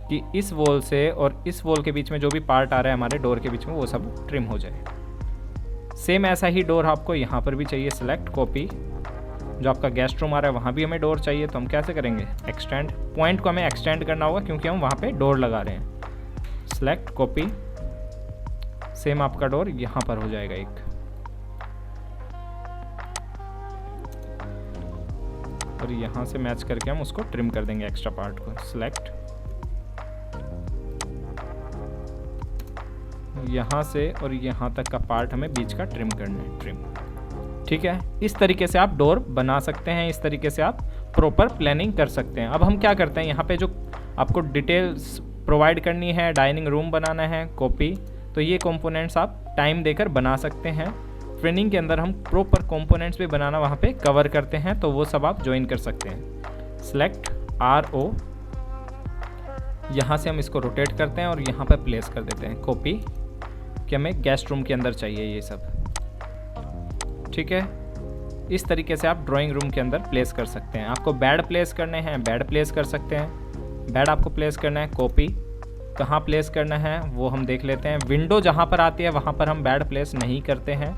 कि इस वॉल से और इस वॉल के बीच में जो भी पार्ट आ रहा है हमारे डोर के बीच में वो सब ट्रिम हो जाए। सेम ऐसा ही डोर आपको यहाँ पर भी चाहिए। सेलेक्ट कॉपी, जो आपका गेस्ट रूम आ रहा है वहाँ भी हमें डोर चाहिए, तो हम कैसे करेंगे, एक्सटेंड, पॉइंट को हमें एक्सटेंड करना होगा क्योंकि हम वहाँ पे डोर लगा रहे हैं। सेलेक्ट कॉपी, सेम आपका डोर यहाँ पर हो जाएगा एक, और यहाँ से मैच करके हम उसको ट्रिम कर देंगे एक्स्ट्रा पार्ट को। सेलेक्ट, यहाँ से और यहाँ तक का पार्ट हमें बीच का ट्रिम करना है, ट्रिम, ठीक है। इस तरीके से आप डोर बना सकते हैं, इस तरीके से आप प्रॉपर प्लानिंग कर सकते हैं। अब हम क्या करते हैं, यहाँ पे जो आपको डिटेल्स प्रोवाइड करनी है, डाइनिंग रूम बनाना है, कॉपी, तो ये कंपोनेंट्स आप टाइम देकर बना सकते हैं। ट्रेनिंग के अंदर हम प्रॉपर कंपोनेंट्स भी बनाना वहाँ पे कवर करते हैं, तो वो सब आप ज्वाइन कर सकते हैं। सेलेक्ट RO, यहाँ से हम इसको रोटेट करते हैं और यहाँ पर प्लेस कर देते हैं कॉपी, कि हमें गेस्ट रूम के अंदर चाहिए ये सब, ठीक है। इस तरीके से आप ड्राइंग रूम के अंदर प्लेस कर सकते हैं। आपको बेड प्लेस करने हैं, बेड प्लेस कर सकते हैं। बेड आपको प्लेस करना है, कॉपी, कहाँ प्लेस करना है वो हम देख लेते हैं। विंडो जहाँ पर आती है वहाँ पर हम बेड प्लेस नहीं करते हैं,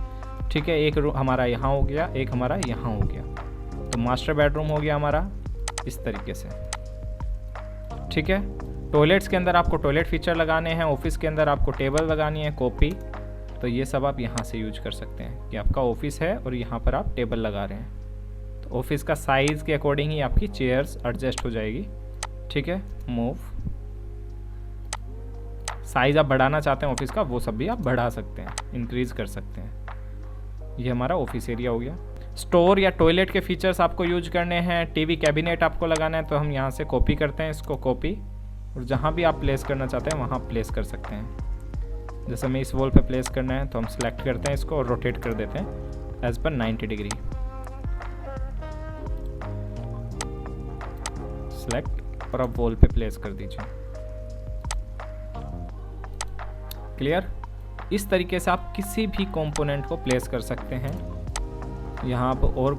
ठीक है। एक हमारा यहाँ हो गया, एक हमारा यहाँ हो गया, तो मास्टर बेडरूम हो गया हमारा इस तरीके से, ठीक है। टॉयलेट्स के अंदर आपको टॉयलेट फीचर लगाने हैं, ऑफिस के अंदर आपको टेबल लगानी है, कॉपी, तो ये सब आप यहाँ से यूज कर सकते हैं कि आपका ऑफिस है और यहाँ पर आप टेबल लगा रहे हैं, तो ऑफिस का साइज़ के अकॉर्डिंग ही आपकी चेयर्स एडजस्ट हो जाएगी, ठीक है। मूव, साइज़ आप बढ़ाना चाहते हैं ऑफिस का वो सब भी आप बढ़ा सकते हैं, इंक्रीज़ कर सकते हैं। ये हमारा ऑफिस एरिया हो गया। स्टोर या टॉयलेट के फीचर्स आपको यूज करने हैं, टीवी कैबिनेट आपको लगाना है, तो हम यहाँ से कॉपी करते हैं इसको, कॉपी, और जहाँ भी आप प्लेस करना चाहते हैं वहाँ प्लेस कर सकते हैं। जैसे हमें इस वॉल पे प्लेस करना है तो हम सेलेक्ट करते हैं इसको और रोटेट कर देते हैं एज पर 90 डिग्री। सेलेक्ट और अब वॉल पे प्लेस कर दीजिए। क्लियर। इस तरीके से आप किसी भी कंपोनेंट को प्लेस कर सकते हैं। यहाँ आप और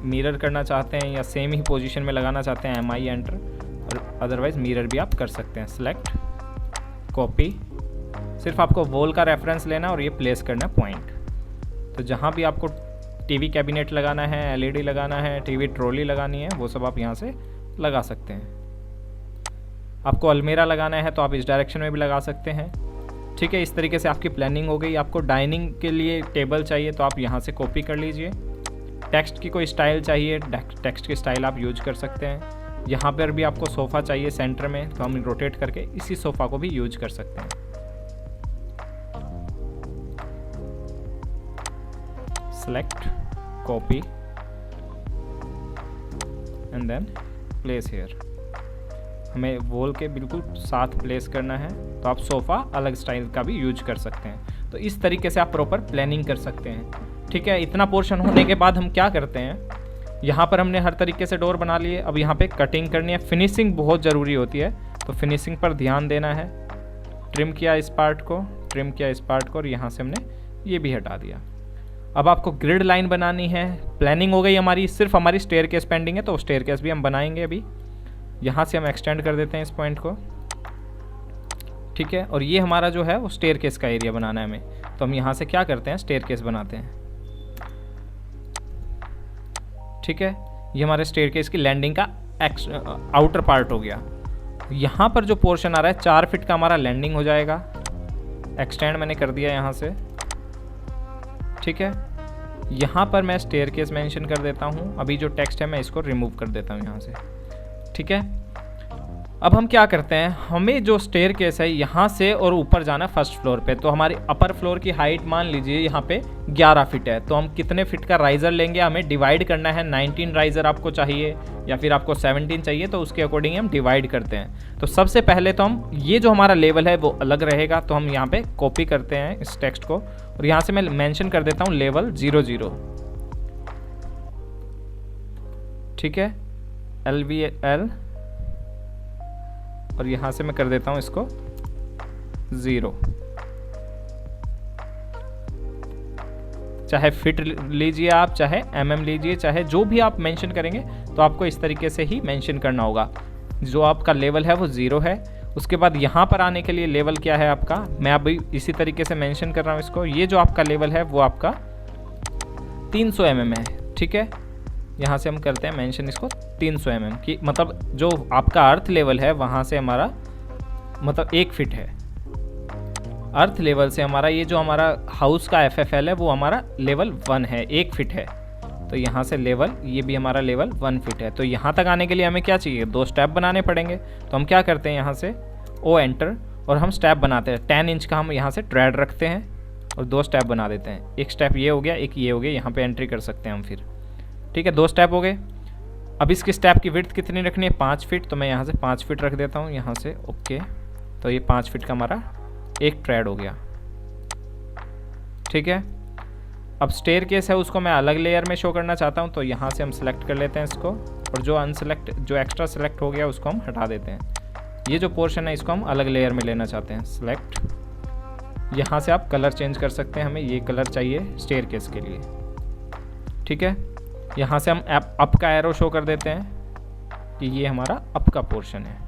मिरर करना चाहते हैं या सेम ही पोजीशन में लगाना चाहते हैं, MI एंटर, और अदरवाइज मिरर भी आप कर सकते हैं। सेलेक्ट कॉपी, सिर्फ आपको वॉल का रेफरेंस लेना और ये प्लेस करना पॉइंट। तो जहाँ भी आपको टीवी कैबिनेट लगाना है, LED लगाना है, टीवी ट्रॉली लगानी है, वो सब आप यहाँ से लगा सकते हैं। आपको अलमीरा लगाना है तो आप इस डायरेक्शन में भी लगा सकते हैं, ठीक है। इस तरीके से आपकी प्लानिंग हो गई। आपको डाइनिंग के लिए टेबल चाहिए तो आप यहाँ से कॉपी कर लीजिए। टेक्स्ट की कोई स्टाइल चाहिए, टेक्स्ट की स्टाइल आप यूज कर सकते हैं। यहाँ पर भी आपको सोफ़ा चाहिए सेंटर में, तो हम रोटेट करके इसी सोफ़ा को भी यूज कर सकते हैं। Select copy and then place here. हमें वॉल के बिल्कुल साथ प्लेस करना है, तो आप सोफ़ा अलग स्टाइल का भी यूज कर सकते हैं। तो इस तरीके से आप प्रॉपर प्लानिंग कर सकते हैं, ठीक है। इतना पोर्शन होने के बाद हम क्या करते हैं, यहाँ पर हमने हर तरीके से डोर बना लिए। अब यहाँ पे कटिंग करनी है, फिनिशिंग बहुत ज़रूरी होती है, तो फिनिशिंग पर ध्यान देना है। ट्रिम किया इस पार्ट को, ट्रिम किया इस पार्ट को, और यहाँ से हमने ये भी हटा दिया। अब आपको ग्रिड लाइन बनानी है। प्लानिंग हो गई हमारी, सिर्फ हमारी स्टेयरकेस पेंडिंग है, तो स्टेयरकेस भी हम बनाएंगे अभी। यहाँ से हम एक्सटेंड कर देते हैं इस पॉइंट को, ठीक है। और ये हमारा जो है वो स्टेयरकेस का एरिया बनाना है हमें, तो हम यहाँ से क्या करते हैं, स्टेयरकेस बनाते हैं, ठीक है। ये हमारे स्टेयरकेस की लैंडिंग का आउटर पार्ट हो गया। यहाँ पर जो पोर्शन आ रहा है 4 फीट का हमारा लैंडिंग हो जाएगा। एक्सटेंड मैंने कर दिया यहाँ से, ठीक है। यहाँ पर मैं स्टेयरकेस मेंशन कर देता हूँ। अभी जो टेक्स्ट है मैं इसको रिमूव कर देता हूँ यहाँ से, ठीक है। अब हम क्या करते हैं, हमें जो स्टेयरकेस है यहाँ से और ऊपर जाना फर्स्ट फ्लोर पे। तो हमारी अपर फ्लोर की हाइट मान लीजिए यहाँ पे 11 फीट है, तो हम कितने फीट का राइज़र लेंगे, हमें डिवाइड करना है। 19 राइज़र आपको चाहिए या फिर आपको 17 चाहिए, तो उसके अकॉर्डिंग हम डिवाइड करते हैं। तो सबसे पहले तो हम ये जो हमारा लेवल है वो अलग रहेगा, तो हम यहाँ पे कॉपी करते हैं इस टेक्स्ट को और यहाँ से मैं मेंशन कर देता हूँ लेवल 00। ठीक है, LVL और यहाँ से मैं कर देता हूँ इसको 0। चाहे फिट लीजिए आप, चाहे mm लीजिए, चाहे जो भी आप मेंशन करेंगे, तो आपको इस तरीके से ही मेंशन करना होगा। जो आपका लेवल है वो 0 है। उसके बाद यहाँ पर आने के लिए लेवल क्या है आपका, मैं अभी इसी तरीके से मेंशन कर रहा हूँ इसको। ये जो आपका लेवल है वो आपका 300 mm है। ठीक है, यहाँ से हम करते हैं मेंशन इसको 300 mm की, मतलब जो आपका अर्थ लेवल है वहाँ से हमारा मतलब 1 फीट है। अर्थ लेवल से हमारा ये जो हमारा हाउस का FFL है वो हमारा लेवल 1 है, 1 फीट है। तो यहाँ से लेवल, ये भी हमारा लेवल 1 फीट है। तो यहाँ तक आने के लिए हमें क्या चाहिए, 2 स्टेप बनाने पड़ेंगे। तो हम क्या करते हैं, यहाँ से O एंटर और हम स्टेप बनाते हैं। 10 इंच का हम यहाँ से ट्रेड रखते हैं और 2 स्टेप बना देते हैं। एक स्टेप ये हो गया, एक ये हो गया, यहाँ पर एंट्री कर सकते हैं हम फिर। ठीक है, 2 स्टेप हो गए। अब इसकी स्टेप की विड्थ कितनी रखनी है, 5 फीट। तो मैं यहाँ से 5 फीट रख देता हूँ यहाँ से। ओके, तो ये 5 फीट का हमारा एक ट्रेड हो गया। ठीक है, अब स्टेयरकेस है उसको मैं अलग लेयर में शो करना चाहता हूँ, तो यहाँ से हम सेलेक्ट कर लेते हैं इसको और जो एक्स्ट्रा सेलेक्ट हो गया उसको हम हटा देते हैं। ये जो पोर्शन है इसको हम अलग लेयर में लेना चाहते हैं, सेलेक्ट। यहाँ से आप कलर चेंज कर सकते हैं, हमें ये कलर चाहिए स्टेयरकेस के लिए। ठीक है, यहाँ से हम अप का एरो शो कर देते हैं कि ये हमारा अप का पोर्शन है।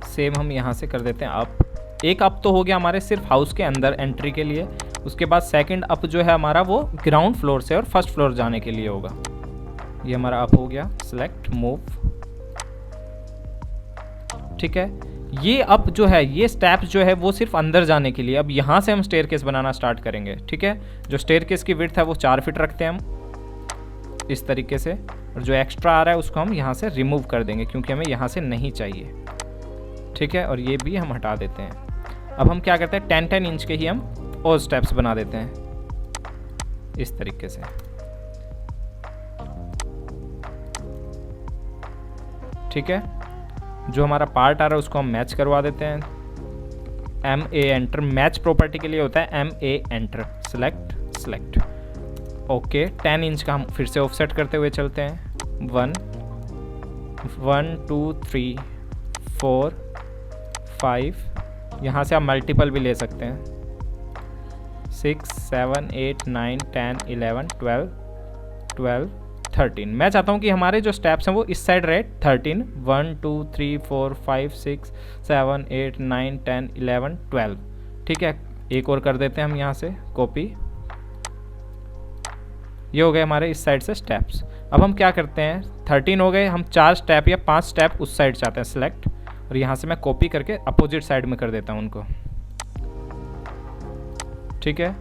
सेम हम यहाँ से कर देते हैं अप। एक अप तो हो गया हमारे सिर्फ हाउस के अंदर एंट्री के लिए। उसके बाद सेकंड अप जो है हमारा वो ग्राउंड फ्लोर से और फर्स्ट फ्लोर जाने के लिए होगा। ये हमारा अप हो गया, सेलेक्ट, मूव। ठीक है, ये अप जो है, ये स्टेप जो है वो सिर्फ अंदर जाने के लिए। अब यहाँ से हम स्टेयरकेस बनाना स्टार्ट करेंगे। ठीक है, जो स्टेयरकेस की विड्थ है वो 4 फीट रखते हैं हम इस तरीके से, और जो एक्स्ट्रा आ रहा है उसको हम यहाँ से रिमूव कर देंगे क्योंकि हमें यहाँ से नहीं चाहिए। ठीक है, और ये भी हम हटा देते हैं। अब हम क्या करते हैं, 10-10 इंच के ही हम और स्टेप्स बना देते हैं इस तरीके से। ठीक है, जो हमारा पार्ट आ रहा है उसको हम मैच करवा देते हैं। MA एंटर, मैच प्रॉपर्टी के लिए होता है MA enter, select. Okay, 10 inch का हम फिर से ऑफसेट करते हुए चलते हैं। 1 2 3 4 5, यहाँ से आप मल्टीपल भी ले सकते हैं। 6 7 8 9 10 11 12 13। मैं चाहता हूँ कि हमारे जो स्टेप्स हैं वो इस साइड रहे 13। 1 2 3 4 5 6 7 8 9 10 11 12। ठीक है, एक और कर देते हैं हम यहाँ से कॉपी। ये हो गए हमारे इस साइड से स्टेप्स। अब हम क्या करते हैं, 13 हो गए, हम 4 स्टेप या 5 स्टेप उस साइड चाहते हैं, सेलेक्ट, और यहाँ से मैं कॉपी करके अपोजिट साइड में कर देता हूँ उनको। ठीक है,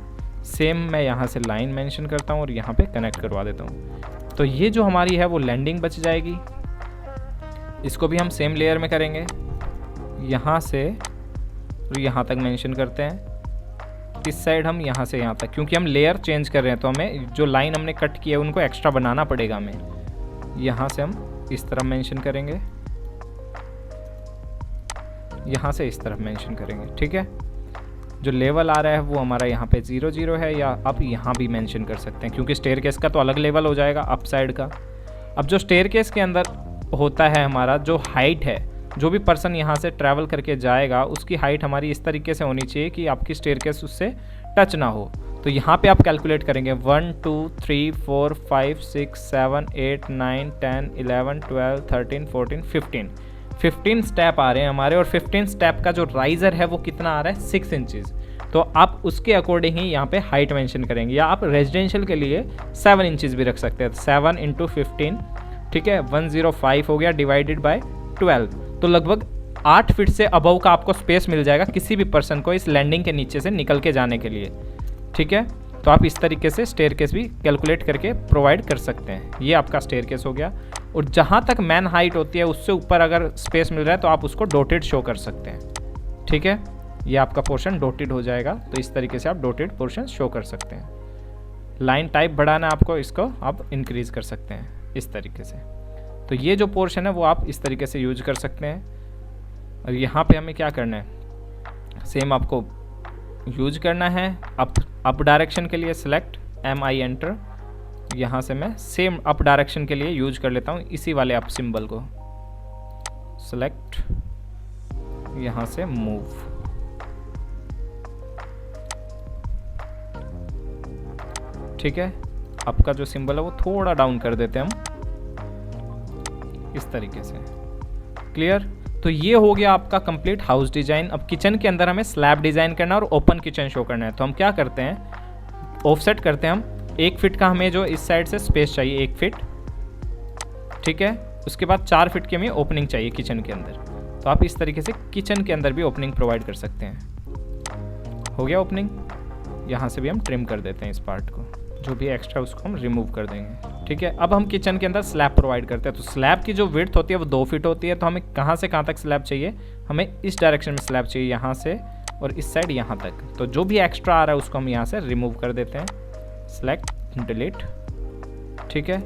सेम मैं यहाँ से लाइन मेंशन करता हूँ और यहाँ पे कनेक्ट करवा देता हूँ। तो ये जो हमारी है वो लैंडिंग बच जाएगी। इसको भी हम सेम लेयर में करेंगे, यहाँ से और यहाँ तक मेंशन करते हैं। इस साइड हम यहाँ से यहाँ तक, क्योंकि हम लेयर चेंज कर रहे हैं तो हमें जो लाइन हमने कट की है उनको एक्स्ट्रा बनाना पड़ेगा हमें। यहाँ से हम इस तरफ मेंशन करेंगे, यहाँ से इस तरफ मेंशन करेंगे। ठीक है, जो लेवल आ रहा है वो हमारा यहाँ पे 0 0 है, या आप यहाँ भी मेंशन कर सकते हैं क्योंकि स्टेयरकेस का तो अलग लेवल हो जाएगा अप साइड का। अब जो स्टेयरकेस के अंदर होता है हमारा जो हाइट है, जो भी पर्सन यहाँ से ट्रैवल करके जाएगा उसकी हाइट हमारी इस तरीके से होनी चाहिए कि आपकी स्टेयरकेस उससे टच ना हो। तो यहाँ पे आप कैलकुलेट करेंगे 1 2 3 4 5 6 7 8 9 10 11 12 13 14 15 स्टेप आ रहे हैं हमारे, और 15 स्टेप का जो राइजर है वो कितना आ रहा है, 6 इंचेस। तो आप उसके अकॉर्डिंग ही यहाँ पे हाइट मेंशन करेंगे, या आप रेजिडेंशियल के लिए 7 इंचेस भी रख सकते हैं। 7 × 15, ठीक है, 105 हो गया, डिवाइडेड बाय 12। तो लगभग 8 फीट से अबव का आपको स्पेस मिल जाएगा किसी भी पर्सन को इस लैंडिंग के नीचे से निकल के जाने के लिए। ठीक है, तो आप इस तरीके से स्टेयरकेस भी कैलकुलेट करके प्रोवाइड कर सकते हैं। ये आपका स्टेयरकेस हो गया। और जहाँ तक मैन हाइट होती है उससे ऊपर अगर स्पेस मिल रहा है तो आप उसको डॉटेड शो कर सकते हैं। ठीक है, ये आपका पोर्शन डॉटेड हो जाएगा। तो इस तरीके से आप डॉटेड पोर्शन शो कर सकते हैं। लाइन टाइप बढ़ाना है आपको, इसको आप इंक्रीज कर सकते हैं इस तरीके से। तो ये जो पोर्शन है वो आप इस तरीके से यूज कर सकते हैं। और यहाँ पे हमें क्या करना है, सेम आपको यूज करना है। अप डायरेक्शन के लिए सिलेक्ट MI एंटर। यहाँ से मैं सेम अप डायरेक्शन के लिए यूज कर लेता हूँ इसी वाले अप सिंबल को। सिलेक्ट, यहाँ से मूव। ठीक है, अप का जो सिंबल है वो थोड़ा डाउन कर देते हैं हम इस तरीके से। क्लियर। तो ये हो गया आपका कंप्लीट हाउस डिजाइन। अब किचन के अंदर हमें स्लैब डिजाइन करना है और ओपन किचन शो करना है। तो हम क्या करते हैं, ऑफसेट करते हैं हम 1 फीट का, हमें जो इस साइड से स्पेस चाहिए 1 फीट। ठीक है, उसके बाद 4 फीट की हमें ओपनिंग चाहिए किचन के अंदर। तो आप इस तरीके से किचन के अंदर भी ओपनिंग प्रोवाइड कर सकते हैं। हो गया ओपनिंग। यहाँ से भी हम ट्रिम कर देते हैं इस पार्ट को, जो भी एक्स्ट्रा उसको हम रिमूव कर देंगे। ठीक है, अब हम किचन के अंदर स्लैब प्रोवाइड करते हैं। तो स्लैब की जो विड्थ होती है वो 2 फीट होती है। तो हमें कहाँ से कहाँ तक स्लैब चाहिए, हमें इस डायरेक्शन में स्लैब चाहिए, यहाँ से और इस साइड यहाँ तक। तो जो भी एक्स्ट्रा आ रहा है उसको हम यहाँ से रिमूव कर देते हैं। Select, delete. ठीक है,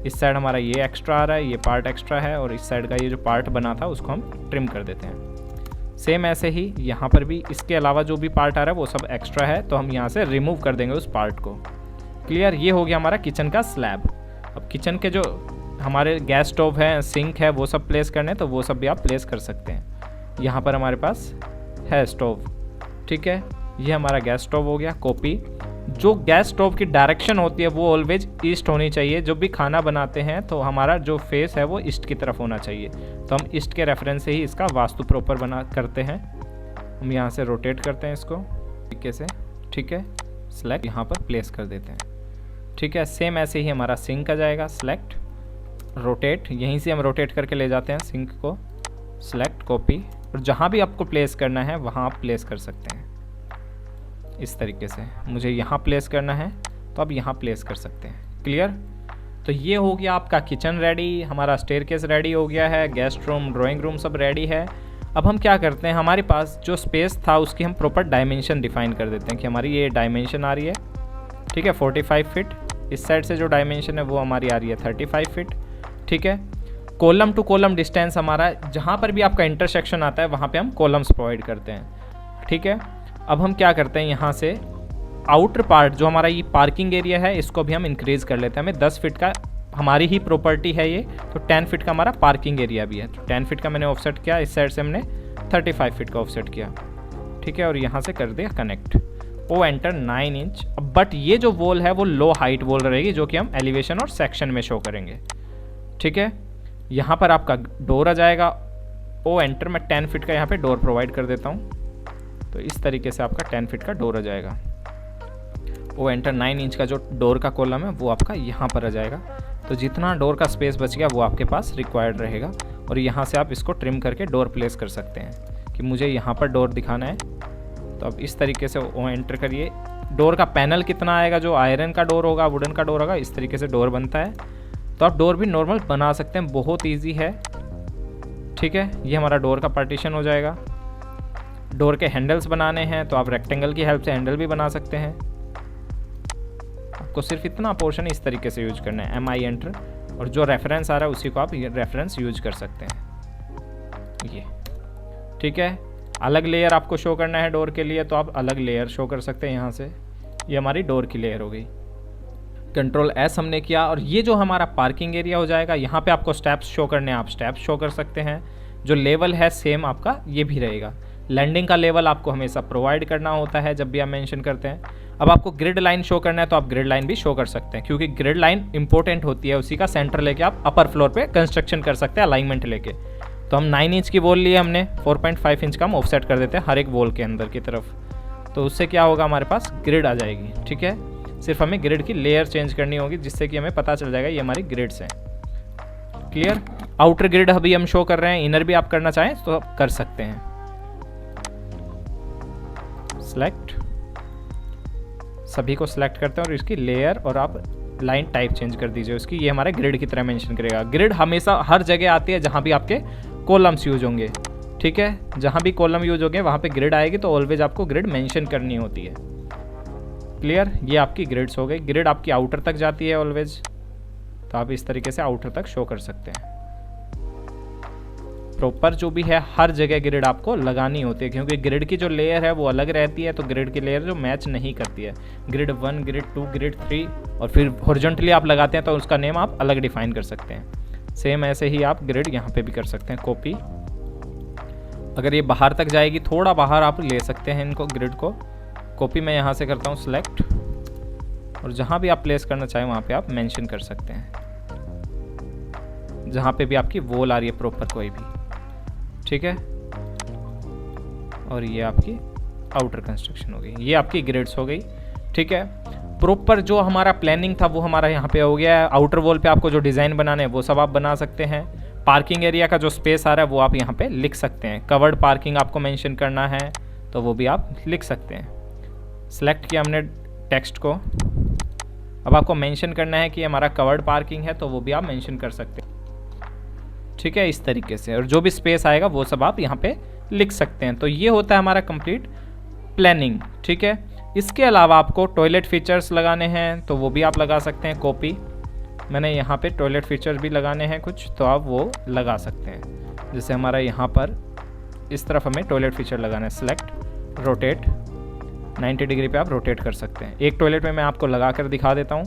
इस साइड हमारा ये एक्स्ट्रा आ रहा है, ये पार्ट एक्स्ट्रा है, और इस साइड का ये जो पार्ट बना था उसको हम ट्रिम कर देते हैं। सेम ऐसे ही यहाँ पर भी इसके अलावा जो भी पार्ट आ रहा है वो सब एक्स्ट्रा है, तो हम यहाँ से रिमूव कर देंगे उस पार्ट को। क्लियर, ये हो गया हमारा किचन का स्लैब। अब किचन के जो हमारे गैस स्टोव है, सिंक है, वो सब प्लेस करने, तो वो सब भी आप प्लेस कर सकते हैं। यहाँ पर हमारे पास है स्टोव। ठीक है, ये हमारा गैस स्टोव हो गया। कॉपी, जो गैस स्टोव की डायरेक्शन होती है वो ऑलवेज ईस्ट होनी चाहिए। जब भी खाना बनाते हैं तो हमारा जो फेस है वो ईस्ट की तरफ होना चाहिए। तो हम ईस्ट के रेफरेंस से ही इसका वास्तु प्रॉपर बना करते हैं। हम यहाँ से रोटेट करते हैं इसको तरीके से। ठीक है, सेलेक्ट, यहाँ पर प्लेस कर देते हैं। ठीक है, सेम ऐसे ही हमारा सिंक आ जाएगा। सेलेक्ट, रोटेट, यहीं से हम रोटेट करके ले जाते हैं सिंक को। सेलेक्ट, कॉपी, और जहाँ भी आपको प्लेस करना है वहाँ आप प्लेस कर सकते हैं इस तरीके से। मुझे यहाँ प्लेस करना है तो आप यहाँ प्लेस कर सकते हैं। क्लियर। तो ये हो गया आपका किचन रेडी, हमारा स्टेयरकेस रेडी हो गया है, गेस्ट रूम, ड्राइंग रूम सब रेडी है। अब हम क्या करते हैं, हमारे पास जो स्पेस था उसकी हम प्रॉपर डायमेंशन डिफाइन कर देते हैं कि हमारी ये डायमेंशन आ रही है। ठीक है, 45 फीट। इस साइड से जो डायमेंशन है वो हमारी आ रही है 35 फीट। ठीक है, कॉलम टू कॉलम डिस्टेंस हमारा, जहाँ पर भी आपका इंटरसेक्शन आता है वहाँ पे हम कॉलम्स प्रोवाइड करते हैं। ठीक है, अब हम क्या करते हैं, यहाँ से आउटर पार्ट जो हमारा ये पार्किंग एरिया है इसको भी हम इंक्रीज़ कर लेते हैं। हमें 10 फीट का, हमारी ही प्रॉपर्टी है ये, तो 10 फीट का हमारा पार्किंग एरिया भी है। तो 10 फीट का मैंने ऑफसेट किया, इस साइड से हमने 35 फीट का ऑफसेट किया। ठीक है, और यहाँ से कर दिया कनेक्ट। O enter 9 inch. अब बट ये जो वॉल है वो लो हाइट वॉल रहेगी, जो कि हम एलिवेशन और सेक्शन में शो करेंगे। ठीक है, यहाँ पर आपका डोर आ जाएगा। ओ एंटर, मैं 10 फीट का यहाँ पे डोर प्रोवाइड कर देता हूँ। तो इस तरीके से आपका 10 फीट का डोर आ जाएगा। ओ एंटर, 9 इंच का जो डोर का कॉलम है वो आपका यहाँ पर आ जाएगा। तो जितना डोर का स्पेस बच गया वो आपके पास रिक्वायर्ड रहेगा। और यहाँ से आप इसको ट्रिम करके डोर प्लेस कर सकते हैं कि मुझे यहाँ पर डोर दिखाना है। तो अब इस तरीके से ओ एंटर करिए। डोर का पैनल कितना आएगा, जो आयरन का डोर होगा, वुडन का डोर होगा, इस तरीके से डोर बनता है। तो आप डोर भी नॉर्मल बना सकते हैं, बहुत ईजी है। ठीक है, ये हमारा डोर का पार्टीशन हो जाएगा। डोर के हैंडल्स बनाने हैं तो आप रेक्टेंगल की हेल्प से हैंडल भी बना सकते हैं। आपको सिर्फ इतना पोर्शन इस तरीके से यूज करना है, MI एंटर, और जो रेफरेंस आ रहा है उसी को आप रेफरेंस यूज कर सकते हैं। ये ठीक है, अलग लेयर आपको शो करना है डोर के लिए तो आप अलग लेयर शो कर सकते हैं यहाँ से। ये हमारी डोर की लेयर हो गई। कंट्रोल S हमने किया, और ये जो हमारा पार्किंग एरिया हो जाएगा, यहाँ पे आपको स्टेप्स शो करने हैं, आप स्टेप्स शो कर सकते हैं। जो लेवल है सेम आपका ये भी रहेगा। लैंडिंग का लेवल आपको हमेशा प्रोवाइड करना होता है जब भी आप मेंशन करते हैं। अब आपको ग्रिड लाइन शो करना है तो आप ग्रिड लाइन भी शो कर सकते हैं, क्योंकि ग्रिड लाइन इंपॉर्टेंट होती है, उसी का सेंटर लेके आप अपर फ्लोर पे कंस्ट्रक्शन कर सकते हैं अलाइनमेंट लेके। तो हम 9 इंच की वॉल लिए हमने, 4.5 इंच का हम ऑफसेट कर देते हैं हर एक वॉल के अंदर की तरफ। तो उससे क्या होगा, हमारे पास ग्रिड आ जाएगी। ठीक है, सिर्फ हमें ग्रिड की लेयर चेंज करनी होगी, जिससे कि हमें पता चल जाएगा ये हमारी ग्रिड्स हैं। क्लियर। आउटर ग्रिड अभी हम शो कर रहे हैं, इनर भी आप करना चाहें तो आप कर सकते हैं। सेलेक्ट, सभी को सिलेक्ट करते हैं और इसकी लेयर और आप लाइन टाइप चेंज कर दीजिए उसकी। ये हमारे ग्रिड की तरह मेंशन करेगा। ग्रिड हमेशा हर जगह आती है जहाँ भी आपके कॉलम्स यूज होंगे, ठीक है। जहाँ भी कॉलम यूज होंगे वहाँ पे ग्रिड आएगी, तो ऑलवेज आपको ग्रिड मेंशन करनी होती है। क्लियर? ये आपकी ग्रिड्स हो गई। ग्रिड आपकी आउटर तक जाती है ऑलवेज, तो आप इस तरीके से आउटर तक शो कर सकते हैं। प्रॉपर जो भी है हर जगह ग्रिड आपको लगानी होती है, क्योंकि ग्रिड की जो लेयर है वो अलग रहती है, तो ग्रिड की लेयर जो मैच नहीं करती है। ग्रिड 1, ग्रिड 2, ग्रिड 3 और फिर हॉरिजॉन्टली आप लगाते हैं तो उसका नेम आप अलग डिफाइन कर सकते हैं। सेम ऐसे ही आप ग्रिड यहाँ पे भी कर सकते हैं। कॉपी, अगर ये बाहर तक जाएगी, थोड़ा बाहर आप ले सकते हैं इनको, ग्रिड को। कॉपी मैं यहाँ से करता हूँ सिलेक्ट, और जहाँ भी आप प्लेस करना चाहें वहाँ पे आप मेंशन कर सकते हैं, जहाँ पे भी आपकी वॉल आ रही है प्रॉपर कोई भी, ठीक है। और ये आपकी आउटर कंस्ट्रक्शन हो गई, ये आपकी ग्रिड्स हो गई, ठीक है। प्रॉपर जो हमारा प्लानिंग था वो हमारा यहाँ पे हो गया है। आउटर वॉल पे आपको जो डिज़ाइन बनाने हैं वो सब आप बना सकते हैं। पार्किंग एरिया का जो स्पेस आ रहा है वो आप यहाँ पे लिख सकते हैं। कवर्ड पार्किंग आपको मेंशन करना है तो वो भी आप लिख सकते हैं। सिलेक्ट किया हमने टेक्स्ट को, अब आपको मेंशन करना है कि हमारा कवर्ड पार्किंग है, तो वो भी आप मेंशन कर सकते हैं, ठीक है, इस तरीके से। और जो भी स्पेस आएगा वो सब आप यहाँ पे लिख सकते हैं। तो ये होता है हमारा कंप्लीट प्लानिंग, ठीक है। इसके अलावा आपको टॉयलेट फीचर्स लगाने हैं तो वो भी आप लगा सकते हैं। कॉपी, मैंने यहाँ पे टॉयलेट फीचर्स भी लगाने हैं कुछ, तो आप वो लगा सकते हैं। जैसे हमारा यहाँ पर इस तरफ हमें टॉयलेट फीचर लगाना है। सिलेक्ट, रोटेट, 90 डिग्री पे आप रोटेट कर सकते हैं। एक टॉयलेट में मैं आपको लगा कर दिखा देता हूँ।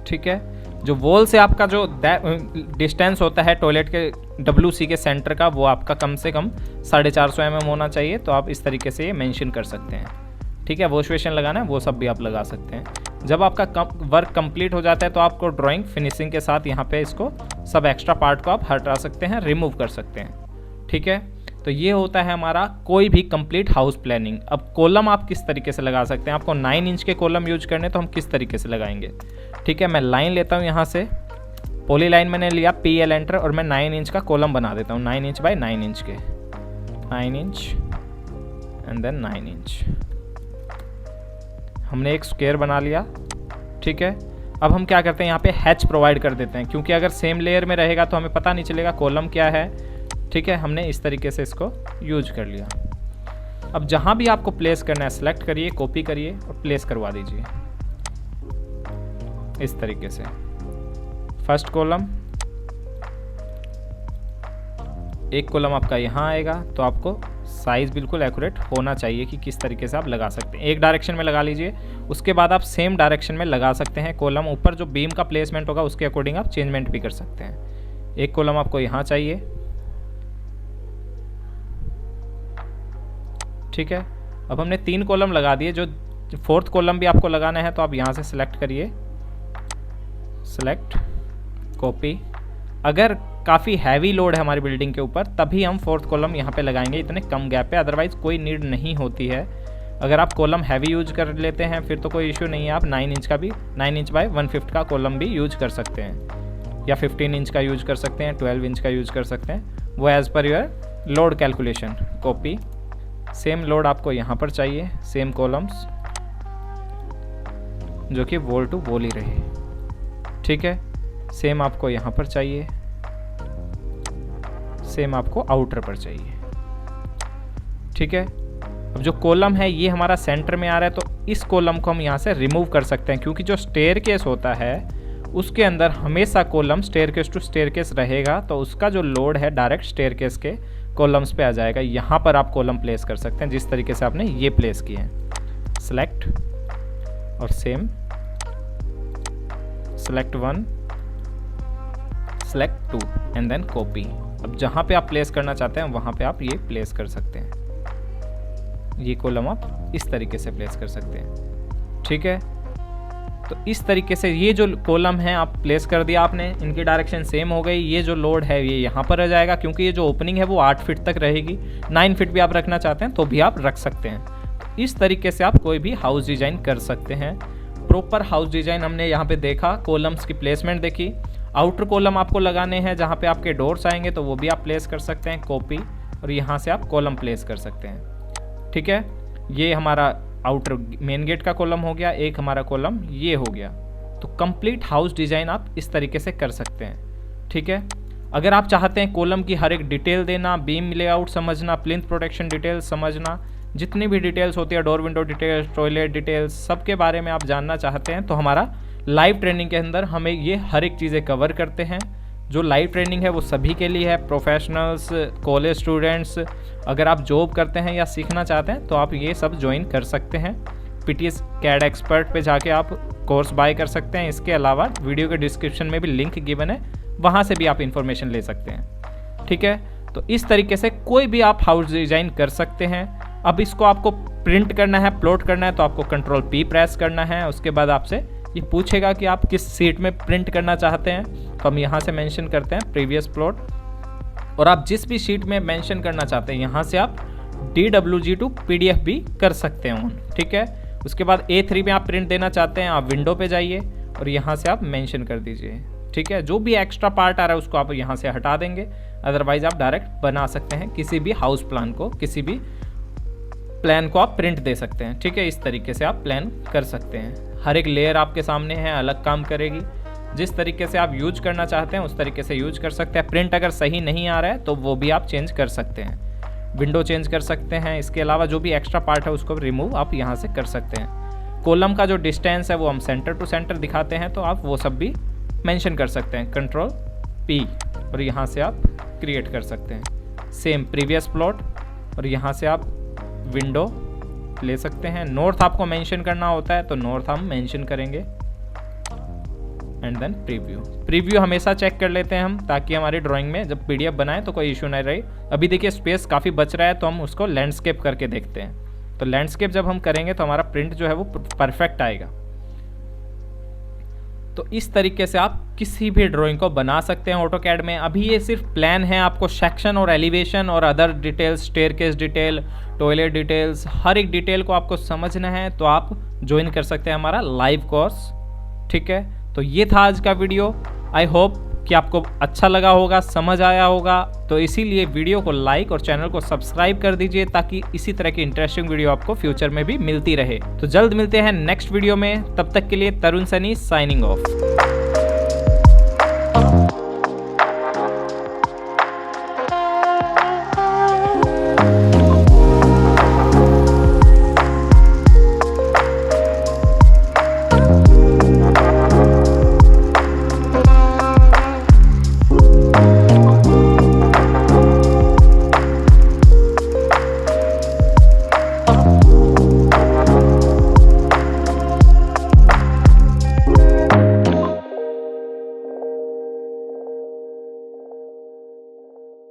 ठीक है, जो वॉल से आपका जो डिस्टेंस होता है टॉयलेट के WC के सेंटर का, वो आपका कम से कम 450 mm होना चाहिए। तो आप इस तरीके से ये मेंशन कर सकते हैं, ठीक है। वॉश बेसिन लगाना है वो सब भी आप लगा सकते हैं। जब आपका वर्क कंप्लीट हो जाता है तो आपको ड्राइंग फिनिशिंग के साथ यहाँ पे इसको सब एक्स्ट्रा पार्ट को आप हटा सकते हैं, रिमूव कर सकते हैं, ठीक है। तो ये होता है हमारा कोई भी कंप्लीट हाउस प्लानिंग। अब कॉलम आप किस तरीके से लगा सकते हैं। आपको 9 इंच के कॉलम यूज करने, तो हम किस तरीके से लगाएंगे, ठीक है। मैं लाइन लेता हूँ यहाँ से, पॉली लाइन मैंने लिया, PL एंटर, और मैं 9 इंच का कॉलम बना देता हूँ। 9 इंच बाय 9 इंच के, 9 इंच एंड देन 9 इंच। हमने एक स्क्वायर बना लिया, ठीक है। अब हम क्या करते हैं, यहाँ पे हैच प्रोवाइड कर देते हैं, क्योंकि अगर सेम लेयर में रहेगा तो हमें पता नहीं चलेगा कॉलम क्या है, ठीक है। हमने इस तरीके से इसको यूज कर लिया। अब जहाँ भी आपको प्लेस करना है सेलेक्ट करिए, कॉपी करिए और प्लेस करवा दीजिए इस तरीके से। फर्स्ट कॉलम, एक कॉलम आपका यहाँ आएगा, तो आपको साइज बिल्कुल एक्यूरेट होना चाहिए कि किस तरीके से आप लगा सकते हैं। एक डायरेक्शन में लगा लीजिए, उसके बाद आप सेम डायरेक्शन में लगा सकते हैं कॉलम। ऊपर जो बीम का प्लेसमेंट होगा उसके अकॉर्डिंग आप चेंजमेंट भी कर सकते हैं। एक कॉलम आपको यहाँ चाहिए, ठीक है। अब हमने 3 कॉलम लगा दिए, जो 4th कॉलम भी आपको लगाना है तो आप यहाँ से सिलेक्ट करिए, सेलेक्ट, कॉपी। अगर काफ़ी हैवी लोड है हमारी बिल्डिंग के ऊपर तभी हम 4th कॉलम यहाँ पे लगाएंगे, इतने कम गैप पे, अदरवाइज कोई नीड नहीं होती है। अगर आप कॉलम हैवी यूज कर लेते हैं फिर तो कोई इशू नहीं है, आप 9 इंच का भी, 9 इंच बाय 1/5 का कॉलम भी यूज कर सकते हैं, या 15 इंच का यूज कर सकते हैं, 12 इंच का यूज कर सकते हैं, वो as per your load calculation. Copy, same load आपको यहाँ पर चाहिए, सेम कॉलम्स जो कि वॉल टू वॉल ही रहे, ठीक है। सेम आपको यहाँ पर चाहिए, सेम आपको आउटर पर चाहिए, ठीक है। अब जो कॉलम है ये हमारा सेंटर में आ रहा है, तो इस कॉलम को हम यहाँ से रिमूव कर सकते हैं, क्योंकि जो स्टेयरकेस होता है उसके अंदर हमेशा कॉलम स्टेयरकेस टू स्टेयरकेस रहेगा, तो उसका जो लोड है डायरेक्ट स्टेयरकेस के कॉलम्स पे आ जाएगा। यहाँ पर आप कॉलम प्लेस कर सकते हैं जिस तरीके से आपने ये प्लेस किए हैं। सेलेक्ट और same, select 1, select 2 and then copy. अब जहाँ पे आप प्लेस करना चाहते हैं वहाँ पे आप ये प्लेस कर सकते हैं। ये कॉलम आप इस तरीके से प्लेस कर सकते हैं, ठीक है। तो इस तरीके से ये जो कॉलम है आप प्लेस कर दिया आपने, इनकी डायरेक्शन सेम हो गई। ये जो लोड है ये यहाँ पर रह जाएगा, क्योंकि ये जो ओपनिंग है वो 8 फीट तक रहेगी। 9 फीट भी आप रखना चाहते हैं तो भी आप रख सकते हैं। तो इस तरीके से आप कोई भी हाउस डिजाइन कर सकते हैं। प्रॉपर हाउस डिजाइन हमने यहाँ पे देखा, कॉलम्स की प्लेसमेंट देखी। आउटर कॉलम आपको लगाने हैं जहाँ पे आपके डोर्स आएंगे, तो वो भी आप प्लेस कर सकते हैं। कॉपी, और यहाँ से आप कॉलम प्लेस कर सकते हैं। ठीक है, ये हमारा आउटर मेन गेट का कॉलम हो गया, एक हमारा कॉलम ये हो गया। तो कंप्लीट हाउस डिज़ाइन आप इस तरीके से कर सकते हैं। ठीक है, अगर आप चाहते हैं कॉलम की हर एक डिटेल देना, बीम लेआउट समझना, प्लिंथ प्रोटेक्शन डिटेल समझना, जितनी भी डिटेल्स होती है, door window details, toilet details, सबके बारे में आप जानना चाहते हैं, तो हमारा लाइव ट्रेनिंग के अंदर हमें ये हर एक चीज़ें कवर करते हैं। जो लाइव ट्रेनिंग है वो सभी के लिए है, प्रोफेशनल्स, कॉलेज स्टूडेंट्स, अगर आप जॉब करते हैं या सीखना चाहते हैं तो आप ये सब ज्वाइन कर सकते हैं। PTS CAD एक्सपर्ट पे जाके आप कोर्स बाय कर सकते हैं। इसके अलावा वीडियो के डिस्क्रिप्शन में भी लिंक गिवन है, वहाँ से भी आप इन्फॉर्मेशन ले सकते हैं। ठीक है, तो इस तरीके से कोई भी आप हाउस डिज़ाइन कर सकते हैं। अब इसको आपको प्रिंट करना है, प्लॉट करना है, तो आपको Ctrl P प्रेस करना है। उसके बाद आपसे ये पूछेगा कि आप किस सीट में प्रिंट करना चाहते हैं, तो हम यहाँ से मेंशन करते हैं प्रीवियस प्लॉट। और आप जिस भी शीट में मेंशन करना चाहते हैं यहाँ से आप DWG to PDF भी कर सकते हैं। ठीक है, उसके बाद A3 में आप प्रिंट देना चाहते हैं, आप विंडो पे जाइए और यहाँ से आप मेंशन कर दीजिए। ठीक है, जो भी एक्स्ट्रा पार्ट आ रहा है उसको आप यहाँ से हटा देंगे, अदरवाइज आप डायरेक्ट बना सकते हैं किसी भी हाउस प्लान को, किसी भी प्लान को आप प्रिंट दे सकते हैं। ठीक है, इस तरीके से आप प्लान कर सकते हैं। हर एक लेयर आपके सामने है, अलग काम करेगी। जिस तरीके से आप यूज करना चाहते हैं उस तरीके से यूज कर सकते हैं। प्रिंट अगर सही नहीं आ रहा है तो वो भी आप चेंज कर सकते हैं, विंडो चेंज कर सकते हैं। इसके अलावा जो भी एक्स्ट्रा पार्ट है उसको रिमूव आप यहाँ से कर सकते हैं। कॉलम का जो डिस्टेंस है वो हम सेंटर टू सेंटर दिखाते हैं, तो आप वो सब भी मेंशन कर सकते हैं। Ctrl P और यहाँ से आप क्रिएट कर सकते हैं। सेम प्रीवियस प्लॉट और यहाँ से आप विंडो ले सकते हैं। नॉर्थ आपको मेंशन करना होता है तो नॉर्थ हम मेंशन करेंगे एंड देन प्रीव्यू हमेशा चेक कर लेते हैं हम, ताकि हमारी ड्राइंग में जब PDF बनाए तो कोई इशू नहीं रही। अभी देखिए स्पेस काफ़ी बच रहा है तो हम उसको लैंडस्केप करके देखते हैं। तो लैंडस्केप जब हम करेंगे तो हमारा प्रिंट जो है वो परफेक्ट आएगा। तो इस तरीके से आप किसी भी ड्राइंग को बना सकते हैं AutoCAD में। अभी ये सिर्फ प्लान है, आपको सेक्शन और एलिवेशन और other details, staircase detail, toilet details, हर एक डिटेल को आपको समझना है तो आप ज्वाइन कर सकते हैं हमारा लाइव कोर्स। ठीक है, तो ये था आज का वीडियो। आई होप कि आपको अच्छा लगा होगा, समझ आया होगा। तो इसीलिए वीडियो को लाइक और चैनल को सब्सक्राइब कर दीजिए, ताकि इसी तरह की इंटरेस्टिंग वीडियो आपको फ्यूचर में भी मिलती रहे। तो जल्द मिलते हैं नेक्स्ट वीडियो में, तब तक के लिए तरुण सनी साइनिंग ऑफ।